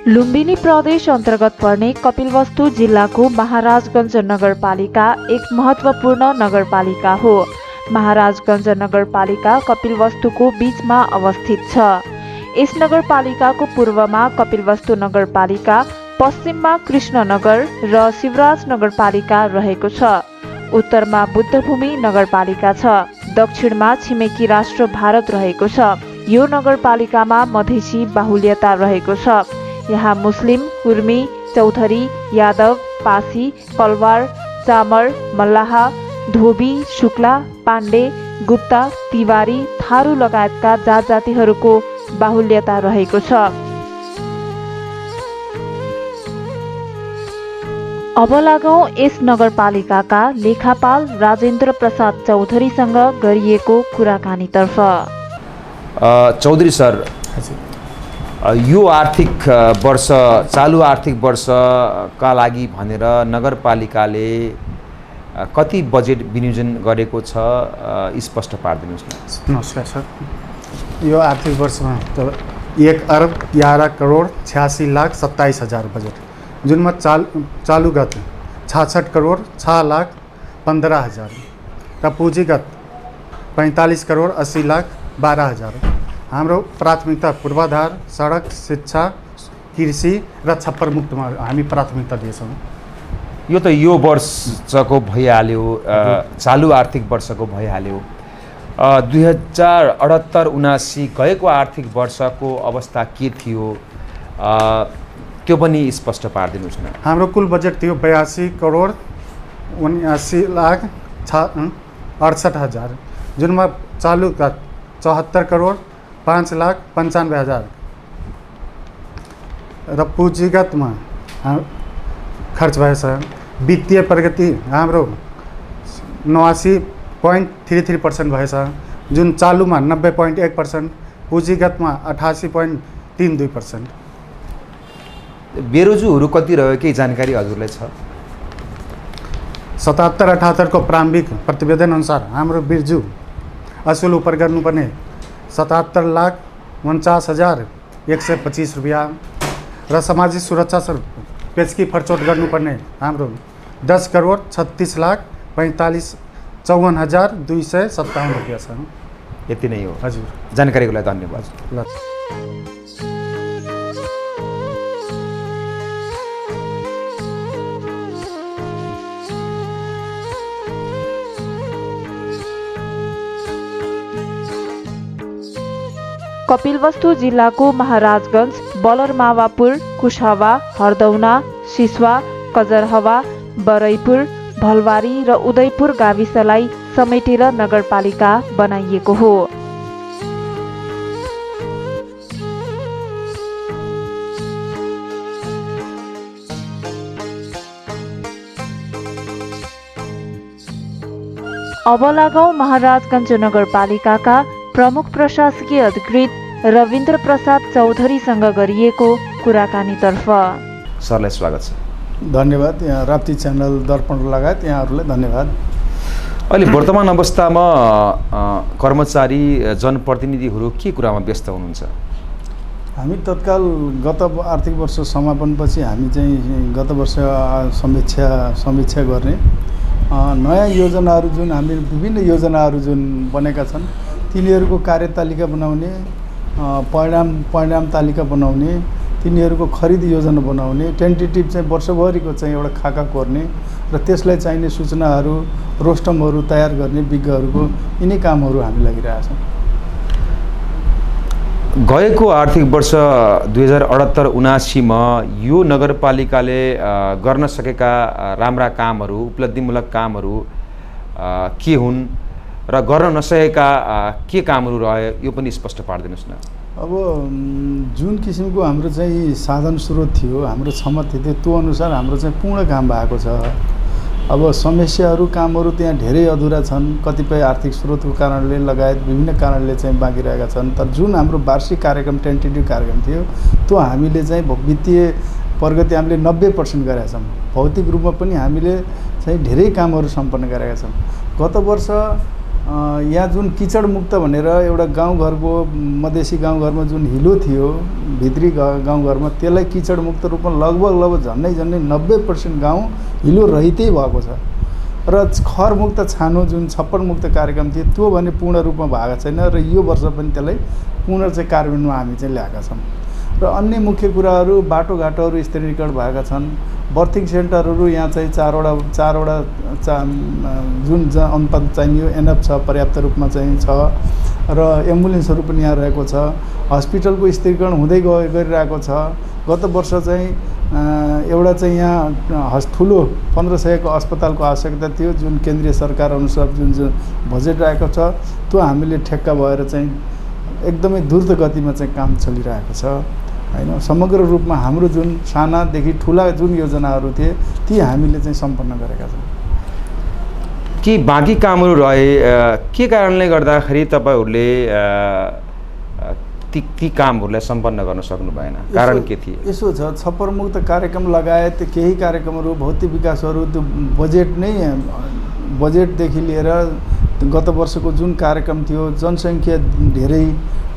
लुम्बिनी प्रदेश अन्तर्गत पर्ने कपिलवस्तु जिल्लाको महाराजगञ्ज नगरपालिका एक महत्त्वपूर्ण नगरपालिका हो। महाराजगञ्ज नगरपालिका कपिलवस्तुको बीचमा अवस्थित छ। यस नगरपालिकाको पूर्वमा कपिलवस्तु नगरपालिका, पश्चिममा कृष्णनगर र शिवराज नगरपालिका रहेको छ। उत्तरमा बुद्धभूमि नगरपालिका छ। दक्षिणमा छिमेकी राष्ट्र भारत रहेको छ। यो नगरपालिकामा मधेसी बाहुल्यता रहेको छ। यहाँ मुस्लिम, कुर्मी, चौधरी, यादव, पासी, कलवार, चामर, मल्लाह, धोबी, शुक्ला, पाण्डे, गुप्ता, तिवारी, थारू लगायतका जात जातिहरूको बाहुल्यता रहेको छ। अब लागौं यस नगरपालिकाका लेखापाल राजेन्द्र प्रसाद चौधरीसँग गरिएको कुराकानीतर्फ। चौधरी सर, यो आर्थिक वर्ष, चालु आर्थिक वर्षका लागि भनेर नगरपालिकाले कति बजेट विनियोजन गरेको छ, स्पष्ट पारिदिनुहोस् न। नमस्कार सर, यो आर्थिक वर्षमा त 1,11,86,87,27,000 बजेट, जुनमा चालुगत 66,06,15,000 र पुँजीगत 45,80,12,000। हाम्रो प्राथमिकता पूर्वाधार, सडक, शिक्षा, कृषि र छप्पर मुक्तमा हामी प्राथमिकता दिएछौँ। यो त यो वर्षको भइहाल्यो, चालु आर्थिक वर्षको भइहाल्यो। 2078-79 गएको आर्थिक वर्षको अवस्था के थियो, त्यो पनि स्पष्ट पारिदिनुहोस् न। हाम्रो कुल बजेट थियो 82,79,68,000, जुनमा चालुका 74,05,95,000 र पुँजीगतमा खर्च भएछ। वित्तीय प्रगति हाम्रो 89.33% भएछ, जुन चालुमा 90.1%, पुँजीगतमा 88.32%। बेरोजुहरू कति रह्यो, केही जानकारी हजुरलाई छ? 77-78 को प्रारम्भिक प्रतिवेदन अनुसार हाम्रो बिर्जु असुल उपर गर्नुपर्ने 77,49,125 रुपियाँ र सामाजिक सुरक्षा पेचकी फरचोट गर्नुपर्ने हाम्रो 10,36,45,54,257 रुपियाँ छ। यति नै हो हजुर। जानकारीको लागि धन्यवाद। ल। कपिलवस्तु जिल्लाको महाराजगञ्ज, बलरमावापुर, कुशहवा, हरदौना, सिसवा, कजरहवा, बरैपुर, भलवारी र उदयपुर गाविसलाई समेटेर नगरपालिका बनाइएको हो। अब लागौं महाराजगञ्ज नगरपालिकाका प्रमुख प्रशासकीय अधिकृत रविन्द्र प्रसाद चौधरीसँग गरिएको कुराकानीतर्फ। सरलाई स्वागत छ। धन्यवाद। यहाँ राप्ती च्यानल, दर्पण लगायत यहाँहरूलाई धन्यवाद। अहिले वर्तमान अवस्थामा कर्मचारी, जनप्रतिनिधिहरू के कुरामा व्यस्त हुनुहुन्छ? हामी तत्काल गत आर्थिक वर्ष समापनपछि हामी चाहिँ गत वर्ष समीक्षा गर्ने नयाँ योजनाहरू, जुन हामी विभिन्न योजनाहरू जुन बनेका छन् तिनीहरूको कार्यतालिका बनाउने, परिणाम तालिका बनाउने, तिनीहरूको खरिद योजना बनाउने, टेन्टेटिभ चाहिँ वर्षभरिको चाहिँ एउटा खाका कोर्ने र त्यसलाई चाहिने सूचनाहरू, रोस्टमहरू तयार गर्ने विज्ञहरूको यिनै कामहरू हामी लागिरहेछौँ। गएको आर्थिक वर्ष 2078-79 यो नगरपालिकाले गर्न सकेका राम्रा कामहरू, उपलब्धिमूलक कामहरू के हुन् र गर्न नसकेका के कामहरू रहे, यो पनि स्पष्ट पारिदिनुहोस् न। अब जुन किसिमको हाम्रो चाहिँ साधन स्रोत थियो, हाम्रो क्षमता थियो, त्यो अनुसार हाम्रो चाहिँ पूर्ण काम भएको छ। अब समस्याहरू, कामहरू त्यहाँ धेरै अधुरा छन्, कतिपय आर्थिक स्रोतको कारणले लगायत विभिन्न कारणले चाहिँ बाँकी रहेका छन्। तर जुन हाम्रो वार्षिक कार्यक्रम, टेन्टेटिभ कार्यक्रम थियो, त्यो हामीले चाहिँ वित्तीय प्रगति हामीले 90% गरेका छौँ। भौतिक रूपमा पनि हामीले चाहिँ धेरै कामहरू सम्पन्न गरेका छौँ। गत वर्ष यहाँ जुन किचड मुक्त भनेर एउटा गाउँघरको मधेसी गाउँघरमा जुन हिलो थियो भित्री गाउँघरमा त्यसलाई किचड मुक्त रूपमा लगभग झन्डै 90% गाउँ हिलो रहितै भएको छ र खर मुक्त छानो जुन छप्पर मुक्त कार्यक्रम थियो त्यो भने पूर्ण रूपमा भएको छैन र यो वर्ष पनि त्यसलाई पूर्ण चाहिँ कार्यान्वयनमा हामी चाहिँ ल्याएका छौँ र अन्य मुख्य कुराहरू बाटोघाटोहरू स्तरीकरण भएका छन् बर्थिङ सेन्टरहरू यहाँ चाहिँ चारवटा जुन अनुपात चाहियो एनएफ छ पर्याप्त रूपमा चाहिँ छ र एम्बुलेन्सहरू पनि यहाँ रहेको छ हस्पिटलको स्तरीकरण हुँदै गरिरहेको छ गत वर्ष चाहिँ एउटा चाहिँ यहाँ ठुलो 1500 को अस्पतालको आवश्यकता थियो जुन केन्द्रीय सरकार अनुसार जुन बजेट आएको छ त्यो हामीले ठेक्का भएर चाहिँ एकदमै द्रुत गतिमा चाहिँ काम चलिरहेको छ हैन समग्र रूपमा हाम्रो जुन सानादेखि ठुला जुन योजनाहरू थिए ती हामीले चाहिँ सम्पन्न गरेका छौँ कि बाँकी कामहरू रहे के कारणले गर्दाखेरि तपाईहरुले ती कामहरूलाई सम्पन्न गर्न सक्नु भएन कारण के थिए यसो छ छप्पर मुक्त कार्यक्रम लगायत केही कार्यक्रमहरू भौतिक विकासहरू त्यो बजेटदेखि लिएर गत वर्षको जुन कार्यक्रम थियो जनसङ्ख्या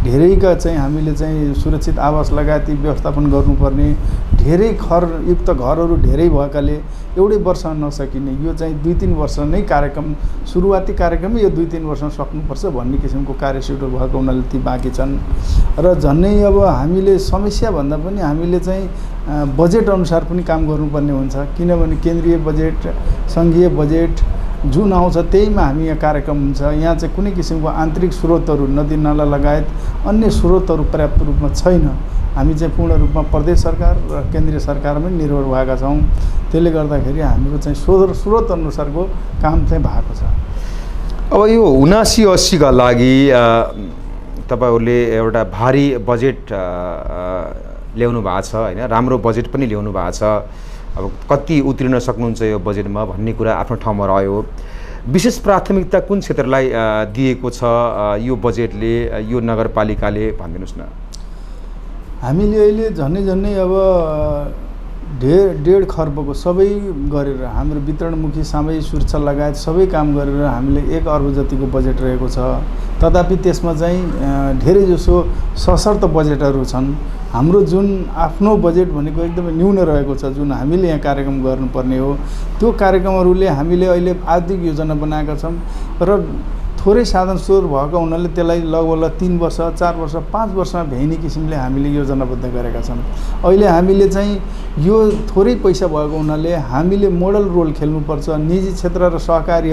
धेरैका चाहिँ हामीले चाहिँ सुरक्षित आवास लगायत व्यवस्थापन गर्नुपर्ने धेरै खरयुक्त घरहरू धेरै भएकाले एउटै वर्ष नसकिने यो चाहिँ 2-3 वर्ष नै कार्यक्रम सुरुवाती कार्यक्रमै यो 2-3 वर्षमा सक्नुपर्छ भन्ने किसिमको कार्यशेड्युल भएको हुनाले ती बाँकी छन् र झन्नै अब हामीले समस्या भन्दा पनि हामीले चाहिँ बजेट अनुसार पनि काम गर्नुपर्ने हुन्छ किनभने केन्द्रीय बजेट सङ्घीय बजेट जुन आउँछ त्यहीमा हामी यहाँ कार्यक्रम हुन्छ यहाँ चाहिँ कुनै किसिमको आन्तरिक स्रोतहरू नदी नाला लगायत अन्य स्रोतहरू पर्याप्त रूपमा छैन हामी चाहिँ पूर्ण रूपमा प्रदेश सरकार र केन्द्रीय सरकारमै निर्भर भएका छौँ त्यसले गर्दाखेरि हाम्रो चाहिँ स्रोत अनुसारको काम चाहिँ भएको छ अब यो 79-80 का लागि तपाईहरुले एउटा भारी बजेट ल्याउनु भएको छ हैन राम्रो बजेट पनि ल्याउनु भएको छ अब कति उत्रिन सक्नुहुन्छ यो बजेटमा भन्ने कुरा आफ्नो ठाउँमा रह्यो विशेष प्राथमिकता कुन क्षेत्रलाई दिएको छ यो बजेटले यो नगरपालिकाले भनिदिनुस् न हामीले अहिले झन्नै अब 1.5 खर्बको सबै गरेर हाम्रो वितरणमुखी सामूहिक सुरक्षा लगायत सबै काम गरेर हामीले 1 अर्ब जतिको बजेट रहेको छ तथापि त्यसमा चाहिँ धेरै जसो सशर्त बजेटहरू छन् हाम्रो जुन आफ्नो बजेट भनेको एकदमै न्यून रहेको छ जुन हामीले यहाँ कार्यक्रम गर्नुपर्ने हो त्यो कार्यक्रमहरूले हामीले अहिले आर्थिक योजना बनाएका छौँ र थोरै साधन स्रोत भएको हुनाले त्यसलाई लगभग 3 वर्ष 4 वर्ष 5 वर्षमा भ्याइने किसिमले हामीले योजनाबद्ध गरेका छौँ अहिले हामीले चाहिँ यो थोरै पैसा भएको हुनाले हामीले मोडल रोल खेल्नुपर्छ निजी क्षेत्र र सहकारी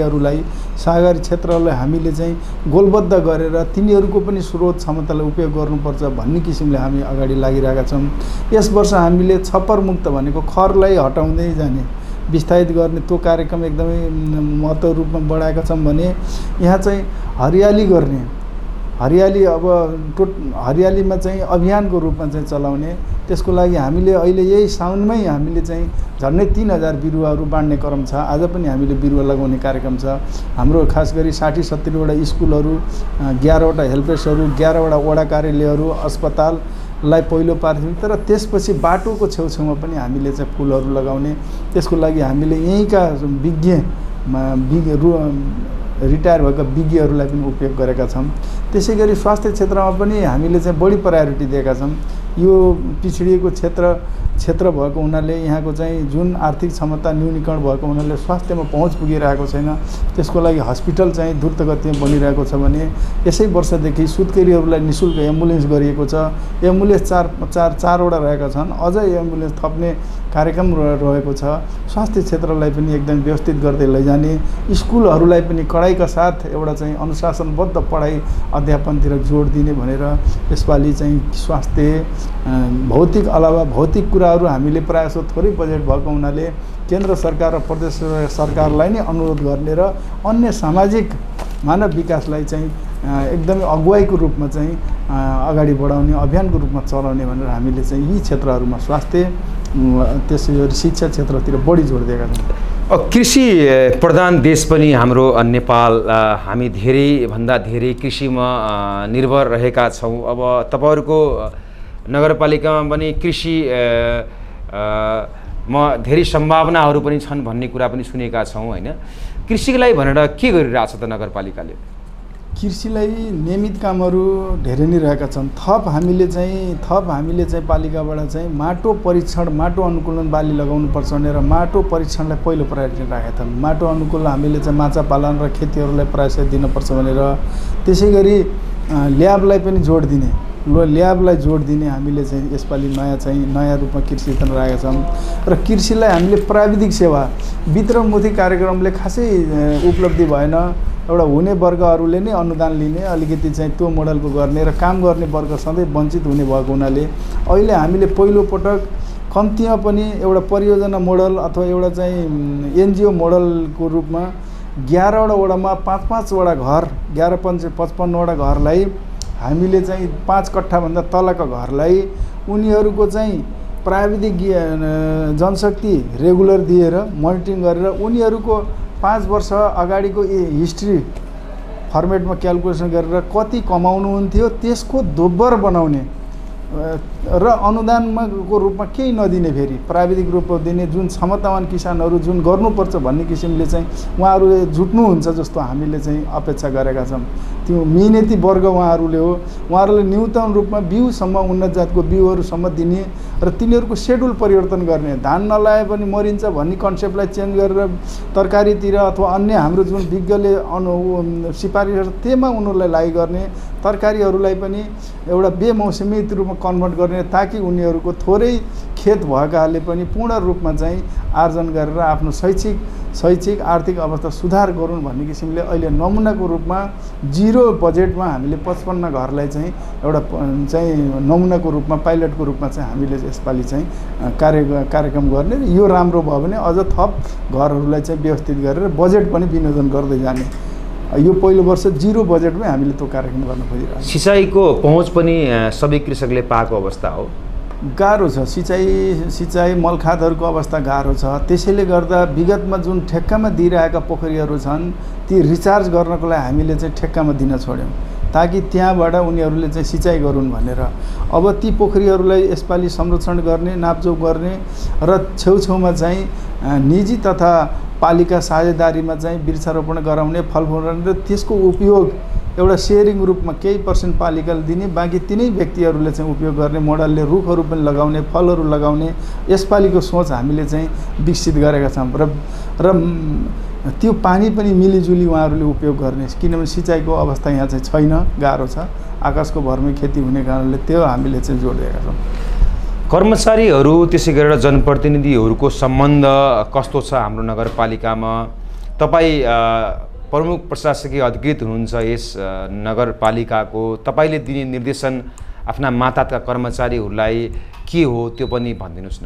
क्षेत्रलाई हामीले चाहिँ गोलबद्ध गरेर तिनीहरूको पनि स्रोत क्षमतालाई उपयोग गर्नुपर्छ भन्ने किसिमले हामी अगाडि लागिरहेका छौँ यस वर्ष हामीले छप्पर मुक्त भनेको खरलाई हटाउँदै जाने विस्तारित गर्ने त्यो कार्यक्रम एकदमै महत्त्व रूपमा बढाएका छौँ भने यहाँ चाहिँ हरियाली गर्ने हरियाली अब हरियालीमा चाहिँ अभियानको रूपमा चाहिँ चलाउने त्यसको लागि हामीले अहिले यही साउनमै हामीले चाहिँ झन्डै 3000 बिरुवाहरू बाँड्ने क्रम छ आज पनि हामीले बिरुवा लगाउने कार्यक्रम छ हाम्रो खास गरी 60-70 वटा स्कुलहरू 11 वटा हेल्पडेस्कहरू 11 वटा वडा कार्यालयहरू अस्पताललाई पहिलो प्राथमिकता र त्यसपछि बाटोको छेउछेउमा पनि हामीले चाहिँ फुलहरू लगाउने त्यसको लागि हामीले यहीँका रिटायर भएका विज्ञहरूलाई पनि उपयोग गरेका छौँ त्यसै गरी स्वास्थ्य क्षेत्रमा पनि हामीले चाहिँ बढी प्रायोरिटी दिएका छौँ यो पिछडिएको क्षेत्र भएको हुनाले यहाँको चाहिँ जुन आर्थिक क्षमता न्यूनीकरण भएको हुनाले स्वास्थ्यमा पहुँच पुगिरहेको छैन त्यसको लागि हस्पिटल चाहिँ द्रुत गतिमा बनिरहेको छ भने यसै वर्षदेखि सुत्केरीहरूलाई निःशुल्क एम्बुलेन्स गरिएको छ एम्बुलेन्स चारवटा रहेका छन् अझै एम्बुलेन्स थप्ने कार्यक्रम रहेको छ स्वास्थ्य क्षेत्रलाई पनि एकदम व्यवस्थित गर्दै लैजाने स्कुलहरूलाई पनि कडाइका साथ एउटा चाहिँ अनुशासनबद्ध पढाइ अध्यापनतिर जोड दिने भनेर यसपालि चाहिँ स्वास्थ्य भौतिक अलावा भौतिक कुराहरू हामीले प्रायः जसो थोरै बजेट भएको हुनाले केन्द्र सरकार र प्रदेश सरकारलाई नै अनुरोध गर्ने र अन्य सामाजिक मानव विकासलाई चाहिँ एकदमै अगुवाईको रूपमा चाहिँ अगाडि बढाउने अभियानको रूपमा चलाउने भनेर हामीले चाहिँ यी क्षेत्रहरूमा स्वास्थ्य त्यसै गरी शिक्षा क्षेत्रतिर बढी जोड दिएका छौँ कृषि प्रधान देश पनि हाम्रो नेपाल हामी धेरैभन्दा धेरै कृषिमा निर्भर रहेका छौँ अब तपाईहरुको नगरपालिकामा पनि कृषि धेरै सम्भावनाहरू पनि छन् भन्ने कुरा पनि सुनेका छौँ हैन कृषिलाई भनेर के गरिरहेछ त नगरपालिकाले कृषिलाई नियमित कामहरू धेरै नै रहेका छन्। थप हामीले चाहिँ पालिकाबाट चाहिँ माटो परीक्षण, माटो अनुकूलन बाली लगाउनुपर्छ भनेर माटो परीक्षणलाई पहिलो प्रायोरिटी राखेका छन्। माटो अनुकूल हामीले चाहिँ माछा पालन र खेतीहरूलाई प्रायः दिनुपर्छ भनेर, त्यसै गरी ल्याबलाई पनि जोड दिने, ल्याबलाई जोड दिने हामीले चाहिँ यसपालि नयाँ रूपमा कृषि वितरण राखेका छौँ। र कृषिलाई हामीले प्राविधिक सेवा वितरणमुखी कार्यक्रमले खासै उपलब्धि भएन। एउटा हुने वर्गहरूले नै अनुदान लिने, अलिकति चाहिँ त्यो मोडलको गर्ने र काम गर्ने वर्ग सधैँ वञ्चित हुने भएको हुनाले अहिले हामीले पहिलोपटक कम्तीमा पनि एउटा परियोजना मोडल अथवा एउटा चाहिँ एनजिओ मोडलको रूपमा 11वटा वडामा 5-5वटा घर, 11-55वटा घरलाई हामीले चाहिँ 5 कट्ठाभन्दा तलका घरलाई उनीहरूको चाहिँ प्राविधिक जनशक्ति रेगुलर दिएर मोनिटरिङ गरेर उनीहरूको 5 वर्ष अगाडिको हिस्ट्री फर्मेटमा क्यालकुलेसन गरेर कति कमाउनुहुन्थ्यो त्यसको दोब्बर बनाउने र अनुदानको रूपमा केही नदिने, फेरि प्राविधिक रूपमा दिने, जुन क्षमतावान किसानहरू जुन गर्नुपर्छ भन्ने किसिमले चाहिँ उहाँहरू जुट्नुहुन्छ जस्तो हामीले चाहिँ अपेक्षा गरेका छौँ। त्यो मिहिनेती वर्ग उहाँहरूले हो। उहाँहरूले न्यूनतम रूपमा बिउसम्म, उन्नत जातको बिउहरूसम्म दिने र तिनीहरूको सेड्युल परिवर्तन गर्ने, धान नलाए पनि मरिन्छ भन्ने कन्सेप्टलाई चेन्ज गरेर तरकारीतिर अथवा अन्य हाम्रो जुन विज्ञले सिफारिस त्यहीमा उनीहरूलाई लागि गर्ने, तरकारीहरूलाई पनि एउटा बेमौसमी रूपमा कन्भर्ट गर्ने ताकि उनीहरूको थोरै खेत भएकाले पनि पूर्ण रूपमा चाहिँ आर्जन गरेर आफ्नो शैक्षिक आर्थिक अवस्था सुधार गरून् भन्ने किसिमले अहिले नमुनाको रूपमा 0 बजेटमा हामीले 55 घरलाई चाहिँ एउटा चाहिँ नमुनाको रूपमा पाइलटको रूपमा चाहिँ हामीले यसपालि चाहिँ कार्यक्रम गर्ने र यो राम्रो भयो भने अझ थप घरहरूलाई चाहिँ व्यवस्थित गरेर बजेट पनि विनियोजन गर्दै जाने। यो पहिलो वर्ष 0 बजेटमै हामीले त्यो कार्यक्रम गर्न खोजिरहेको छौँ। सिँचाइको पहुँच पनि सबै कृषकले पाएको अवस्था हो। गाह्रो छ, सिँचाइ मलखादहरूको अवस्था गाह्रो छ। त्यसैले गर्दा विगतमा जुन ठेक्कामा दिइरहेका पोखरीहरू छन् ती रिचार्ज गर्नको लागि हामीले चाहिँ ठेक्कामा दिन छोड्यौँ ताकि त्यहाँबाट उनीहरूले चाहिँ सिँचाइ गरून् भनेर। अब ती पोखरीहरूलाई यसपालि संरक्षण गर्ने, नापजोख गर्ने र छेउछेउमा चाहिँ निजी तथा पालिका साझेदारीमा चाहिँ वृक्षारोपण गराउने, फलफुल र त्यसको उपयोग एउटा सेयरिङ रूपमा केही % पालिकाले दिने, बाँकी तिनै व्यक्तिहरूले चाहिँ उपयोग गर्ने मोडलले रुखहरू पनि लगाउने, फलहरू लगाउने यसपालिको सोच हामीले चाहिँ विकसित गरेका छौँ। र त्यो पानी पनि मिलिजुली उहाँहरूले उपयोग गर्ने, किनभने सिँचाइको अवस्था यहाँ चाहिँ छैन, गाह्रो छ, आकाशको भरमै खेती हुने कारणले त्यो हामीले चाहिँ जोड दिएका छौँ। कर्मचारीहरू त्यसै गरेर जनप्रतिनिधिहरूको सम्बन्ध कस्तो छ हाम्रो नगरपालिकामा? तपाईँ प्रमुख प्रशासकीय अधिकृत हुनुहुन्छ यस नगरपालिकाको, तपाईँले दिने निर्देशन आफ्ना मातहतका कर्मचारीहरूलाई के हो त्यो पनि भनिदिनुहोस् न।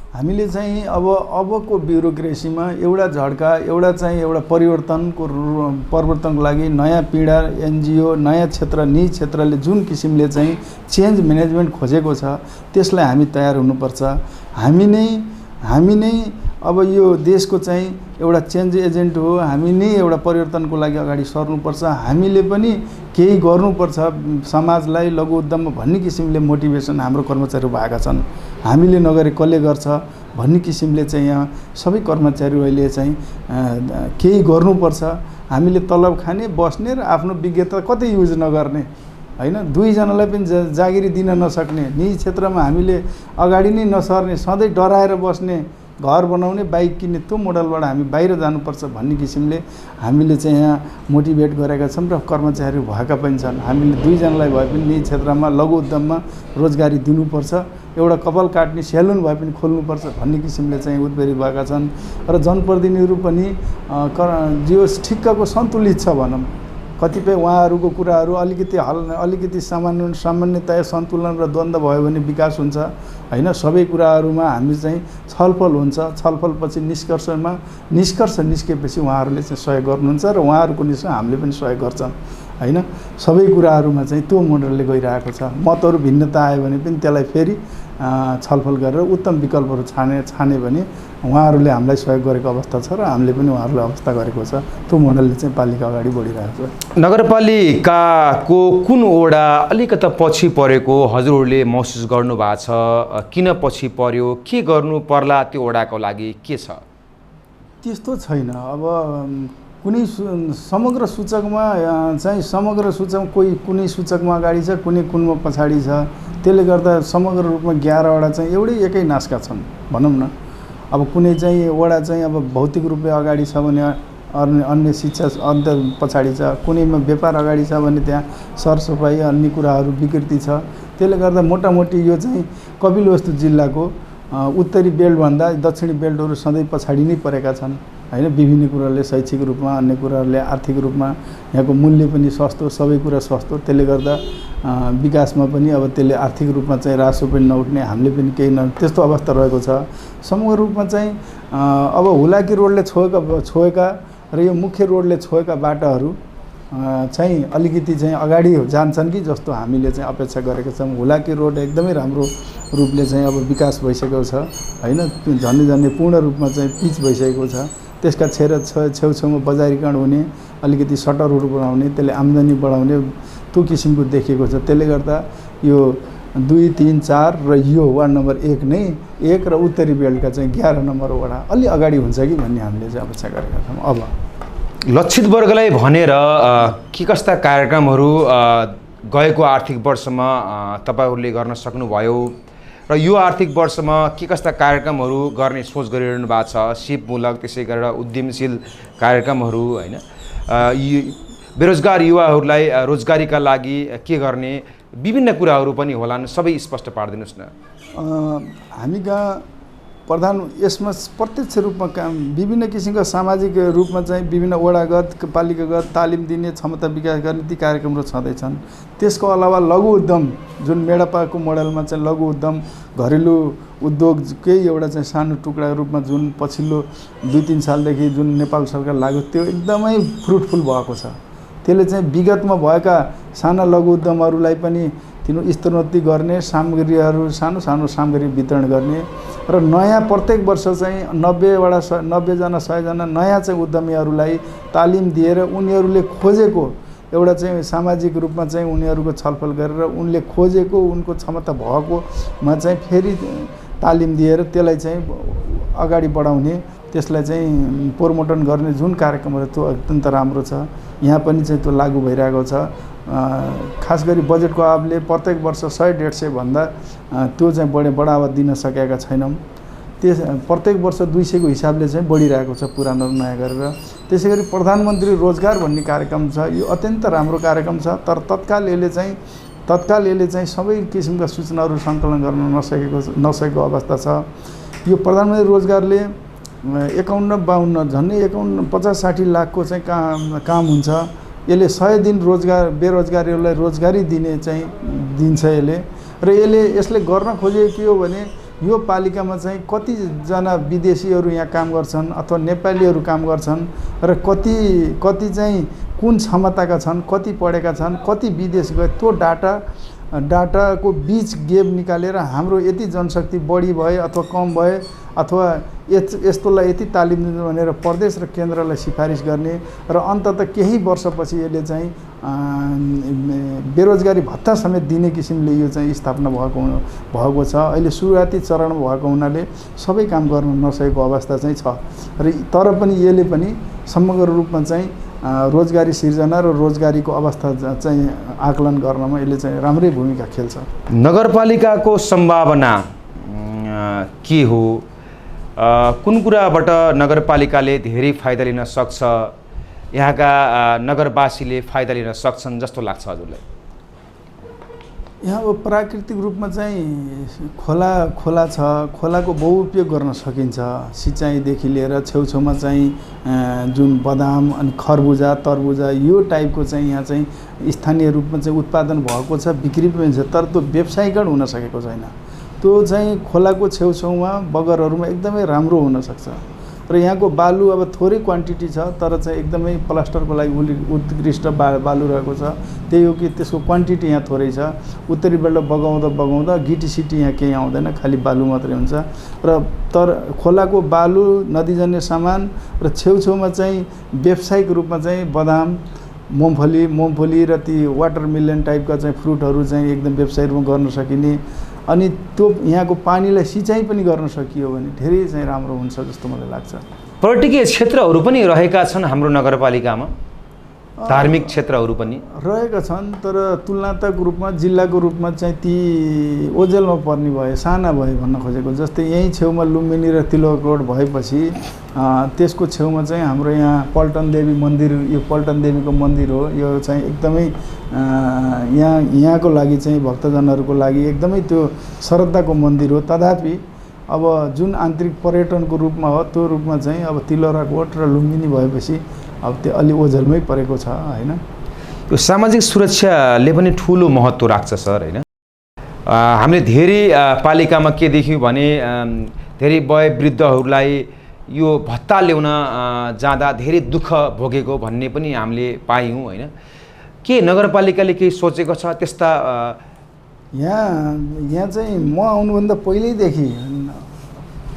हामीले चाहिँ अबको ब्युरोक्रेसीमा एउटा झड्का, एउटा परिवर्तनको लागि नयाँ पिँढा एनजिओ, नयाँ क्षेत्र, निजी क्षेत्रले जुन किसिमले चाहिँ चेन्ज म्यानेजमेन्ट खोजेको छ त्यसलाई हामी तयार हुनुपर्छ। हामी नै अब यो देशको चाहिँ एउटा चेन्ज एजेन्ट हो, हामी नै एउटा परिवर्तनको लागि अगाडि सर्नुपर्छ, हामीले पनि केही गर्नुपर्छ समाजलाई, लघु उद्यममा भन्ने किसिमले मोटिभेसन हाम्रो कर्मचारीहरू भएका छन्। हामीले नगरे कसले गर्छ भन्ने किसिमले चाहिँ यहाँ सबै कर्मचारीहरू अहिले चाहिँ केही गर्नुपर्छ। हामीले तलब खाने, बस्ने र आफ्नो विज्ञता कतै युज नगर्ने, हैन, 2 जनालाई पनि जागिरी दिन नसक्ने, निजी क्षेत्रमा हामीले अगाडि नै नसर्ने, सधैँ डराएर बस्ने, घर बनाउने, बाइक किन्ने, त्यो मोडलबाट हामी बाहिर जानुपर्छ भन्ने किसिमले हामीले चाहिँ यहाँ मोटिभेट गरेका छौँ र कर्मचारीहरू भएका पनि छन्। हामीले 2 जनालाई भए पनि निजी क्षेत्रमा, लघु उद्यममा रोजगारी दिनुपर्छ, एउटा कपाल काट्ने सेलुन भए पनि खोल्नुपर्छ भन्ने किसिमले चाहिँ उत्प्रेरित भएका छन्। र जनप्रतिनिधिहरू पनि जो ठिक्कको सन्तुलित छ भनौँ, कतिपय उहाँहरूको कुराहरू अलिकति सामान्यतया सन्तुलन र द्वन्द्व भयो भने विकास हुन्छ, हैन। सबै कुराहरूमा हामी चाहिँ छलफल हुन्छ, छलफलपछि निष्कर्ष निस्केपछि उहाँहरूले चाहिँ सहयोग गर्नुहुन्छ र उहाँहरूको निस्कर्ष हामीले पनि सहयोग गर्छौँ, हैन। सबै कुराहरूमा चाहिँ त्यो मोडलले गइरहेको छ। मतहरू भिन्नता आयो भने पनि त्यसलाई फेरि छलफल गरेर उत्तम विकल्पहरू छाने भने उहाँहरूले हामीलाई सहयोग गरेको अवस्था छ र हामीले पनि उहाँहरूलाई अवस्था गरेको छ। त्यो मोडलले चाहिँ पालिका अगाडि बढिरहेको छ। नगरपालिकाको कुन वडा अलिकता पछि परेको हजुरहरूले महसुस गर्नुभएको छ? किन पछि पर्यो? के गर्नु पर्ला त्यो वडाको लागि? के छ? त्यस्तो छैन। अब कुनै समग्र सूचकमा चाहिँ समग्र सूचक कोही कुनै सूचकमा अगाडि छ, कुनमा पछाडि छ। त्यसले गर्दा समग्र रूपमा 11 वडा चाहिँ एकै नासका छन् भनौँ न। अब कुनै चाहिँ वडा चाहिँ अब भौतिक रूपले अगाडि छ भने अन्य शिक्षा अन्त पछाडि छ, कुनैमा व्यापार अगाडि छ भने त्यहाँ सरसफाइ अन्य कुराहरू विकृति छ। त्यसले गर्दा मोटामोटी यो चाहिँ कपिलवस्तु जिल्लाको उत्तरी बेल्टभन्दा दक्षिणी बेल्टहरू सधैँ पछाडि नै परेका छन् हैन। विभिन्न कुराहरूले शैक्षिक रूपमा, अन्य कुराहरूले आर्थिक रूपमा यहाँको मूल्य पनि सस्तो, सबै कुरा सस्तो। त्यसले गर्दा विकासमा पनि अब त्यसले आर्थिक रूपमा चाहिँ रासो पनि नउठ्ने, हामीले पनि केही त्यस्तो अवस्था रहेको छ। समग्र रूपमा चाहिँ अब हुलाकी रोडले छोएका र यो मुख्य रोडले छोएका बाटाहरू चाहिँ अलिकति चाहिँ अगाडि जान्छन् कि जस्तो हामीले चाहिँ अपेक्षा गरेका छौँ। हुलाकी रोड एकदमै राम्रो रूपले चाहिँ अब विकास भइसकेको छ हैन। झन्डै पूर्ण रूपमा चाहिँ पिच भइसकेको छ। त्यसका छेउछाउमा बजारीकरण हुने, अलिकति सटरहरू बनाउने, त्यसले आम्दानी बढाउने त्यो किसिमको देखिएको छ। त्यसले गर्दा यो 2, 3, 4 र यो वार्ड नम्बर 1 नै 1 र उत्तरी बेल्टका चाहिँ 11 नम्बर वडा अलि अगाडि हुन्छ कि भन्ने हामीले चाहिँ अपेक्षा गरेका छौँ। अब लक्षित वर्गलाई भनेर के कस्ता कार्यक्रमहरू गएको आर्थिक वर्षमा तपाईहरूले गर्न सक्नुभयो र यो आर्थिक वर्षमा के कस्ता कार्यक्रमहरू गर्ने सोच गरिरहनु भएको छ? सिपमूलक, त्यसै गरेर उद्यमशील कार्यक्रमहरू हैन, बेरोजगार युवाहरूलाई रोजगारीका लागि के गर्ने विभिन्न कुराहरू पनि होलान्, सबै स्पष्ट पारिदिनुहोस् न। हामी प्रधान यसमा प्रत्यक्ष रूपमा काम विभिन्न किसिमका सामाजिक रूपमा चाहिँ विभिन्न वडागत पालिकागत तालिम दिने, क्षमता विकास गर्ने ती कार्यक्रमहरू छँदैछन्। त्यसको अलावा लघु उद्यम जुन मेडापाको मोडलमा चाहिँ लघु उद्यम घरेलु उद्योगकै एउटा चाहिँ सानो टुक्रा रूपमा जुन पछिल्लो 2-3 सालदेखि जुन नेपाल सरकार लाग्यो त्यो एकदमै फ्रुटफुल भएको छ। त्यसले चाहिँ विगतमा भएका साना लघु उद्यमहरूलाई पनि तिनीहरू स्तरोन्नति गर्ने, सामग्रीहरू सानो सामग्री वितरण गर्ने र नयाँ प्रत्येक वर्ष चाहिँ 90 जना 100 जना नयाँ चाहिँ उद्यमीहरूलाई तालिम दिएर उनीहरूले खोजेको एउटा चाहिँ सामाजिक रूपमा चाहिँ उनीहरूको छलफल गरेर उनले खोजेको उनको क्षमता भएकोमा चाहिँ फेरि तालिम दिएर त्यसलाई चाहिँ अगाडि बढाउने, त्यसलाई चाहिँ प्रमोटन गर्ने जुन कार्यक्रमहरू त्यो अत्यन्त राम्रो छ। यहाँ पनि चाहिँ त्यो लागू भइरहेको छ। खास गरी बजेटको अभावले प्रत्येक वर्ष 100-150 भन्दा त्यो चाहिँ बढावा दिन सकेका छैनौँ। प्रत्येक वर्ष 200 को हिसाबले चाहिँ बढिरहेको छ पुरानो नयाँ गरेर। त्यसै गरी प्रधानमन्त्री रोजगार भन्ने कार्यक्रम छ, यो अत्यन्त राम्रो कार्यक्रम छ। तर तत्काल यसले चाहिँ सबै किसिमका सूचनाहरू सङ्कलन गर्न नसकेको अवस्था छ। यो प्रधानमन्त्री रोजगारले 51-52 झन्डै 50-60 लाखको चाहिँ काम हुन्छ। यसले 100 दिन बेरोजगारीहरूलाई रोजगारी दिन्छ यसले। र यसले गर्न खोजेको के हो भने यो पालिकामा चाहिँ कतिजना विदेशीहरू यहाँ काम गर्छन् अथवा नेपालीहरू काम गर्छन् र कति चाहिँ कुन क्षमताका छन्, कति पढेका छन्, कति विदेश गए, त्यो डाटाको बीच गेप निकालेर हाम्रो यति जनशक्ति बढी भए अथवा कम भए अथवा यस्तोलाई यति तालिम दिनु भनेर प्रदेश र केन्द्रलाई सिफारिस गर्ने र अन्ततः केही वर्षपछि यसले चाहिँ बेरोजगारी भत्ता समेत दिने किसिमले यो चाहिँ स्थापना भएको छ। अहिले सुरुवाती चरणमा भएको हुनाले सबै काम गर्न नसकेको अवस्था चाहिँ छ। र तर पनि यसले पनि समग्र रूपमा चाहिँ रोजगारी सिर्जना र रोजगारीको अवस्था चाहिँ आकलन गर्नमा यसले चाहिँ राम्रै भूमिका खेल्छ। नगरपालिकाको सम्भावना के हो? कुन कुराबाट नगरपालिकाले धेरै फाइदा लिन सक्छ, यहाँका नगरवासीले फाइदा लिन सक्छन् जस्तो लाग्छ हजुरलाई? यहाँ अब प्राकृतिक रूपमा चाहिँ खोला छ, खोलाको बहुउपयोग गर्न सकिन्छ। सिँचाइदेखि लिएर छेउछाउमा चाहिँ जुन बदाम अनि खरबुजा तरबुजा यो टाइपको चाहिँ यहाँ चाहिँ स्थानीय रूपमा चाहिँ उत्पादन भएको छ, बिक्री पनि छ। तर त्यो व्यवसायीकरण हुन सकेको छैन। त्यो चाहिँ खोलाको छेउछाउमा बगरहरूमा एकदमै राम्रो हुनसक्छ। र यहाँको बालु अब थोरै क्वान्टिटी छ, तर चाहिँ एकदमै प्लास्टरको लागि उत्कृष्ट बालु रहेको छ। त्यही हो कि त्यसको क्वान्टिटी यहाँ थोरै छ। उत्तरी बेल्ट बगाउँदा गिटी सिटी यहाँ केही आउँदैन, खालि बालु मात्रै हुन्छ। तर खोलाको बालु, नदीजन्य सामान र छेउछाउमा चाहिँ व्यावसायिक रूपमा चाहिँ बदाम, मुमफली र ती वाटरमेलन टाइपका चाहिँ फ्रुटहरू चाहिँ एकदम व्यवसायिक रूपमा गर्न सकिने अनि त्यो यहाँको पानीलाई सिँचाइ पनि गर्न सकियो भने धेरै चाहिँ राम्रो हुन्छ जस्तो मलाई लाग्छ। पर्यटकीय क्षेत्रहरू पनि रहेका छन् हाम्रो नगरपालिकामा, धार्मिक क्षेत्रहरू पनि रहेका छन्, तर तुलनात्मक रूपमा जिल्लाको रूपमा चाहिँ ती ओझेलमा पर्ने भए, साना भए भन्न खोजेको। जस्तै यहीँ छेउमा लुम्बिनी र तिलक रोड भएपछि त्यसको छेउमा चाहिँ हाम्रो यहाँ पल्टन देवी मन्दिर, यो पल्टन देवीको मन्दिर हो। यो चाहिँ एकदमै यहाँको लागि चाहिँ भक्तजनहरूको लागि एकदमै त्यो श्रद्धाको मन्दिर हो। तथापि अब जुन आन्तरिक पर्यटनको रूपमा हो त्यो रूपमा चाहिँ अब तिलराकोट र लुम्बिनी भएपछि अब त्यो अलि ओझेलमै परेको छ होइन। यो सामाजिक सुरक्षाले पनि ठुलो महत्त्व राख्छ सर होइन। हामीले धेरै पालिकामा के देख्यौँ भने धेरै वयोवृद्धहरूलाई यो भत्ता ल्याउन जाँदा धेरै दुःख भोगेको भन्ने पनि हामीले पायौँ होइन। के नगरपालिकाले केही सोचेको छ त्यस्ता? यहाँ चाहिँ म आउनुभन्दा पहिल्यैदेखि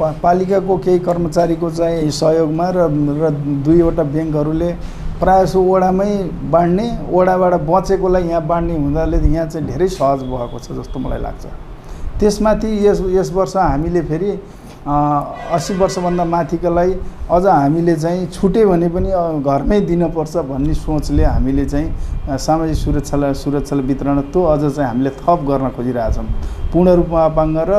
पालिकाको केही कर्मचारीको चाहिँ सहयोगमा र 2वटा ब्याङ्कहरूले प्रायः सो वडामै बाँड्ने, वडाबाट बचेकोलाई यहाँ बाँड्ने हुँदाले यहाँ चाहिँ धेरै सहज भएको छ जस्तो मलाई लाग्छ। त्यसमाथि यस वर्ष हामीले फेरि 80 वर्षभन्दा माथिकालाई अझ हामीले चाहिँ छुट्यो भने पनि घरमै दिनुपर्छ भन्ने सोचले हामीले चाहिँ सामाजिक सुरक्षालाई वितरण त्यो अझ चाहिँ हामीले थप गर्न खोजिरहेछौँ। पूर्ण रूपमा अपाङ्ग र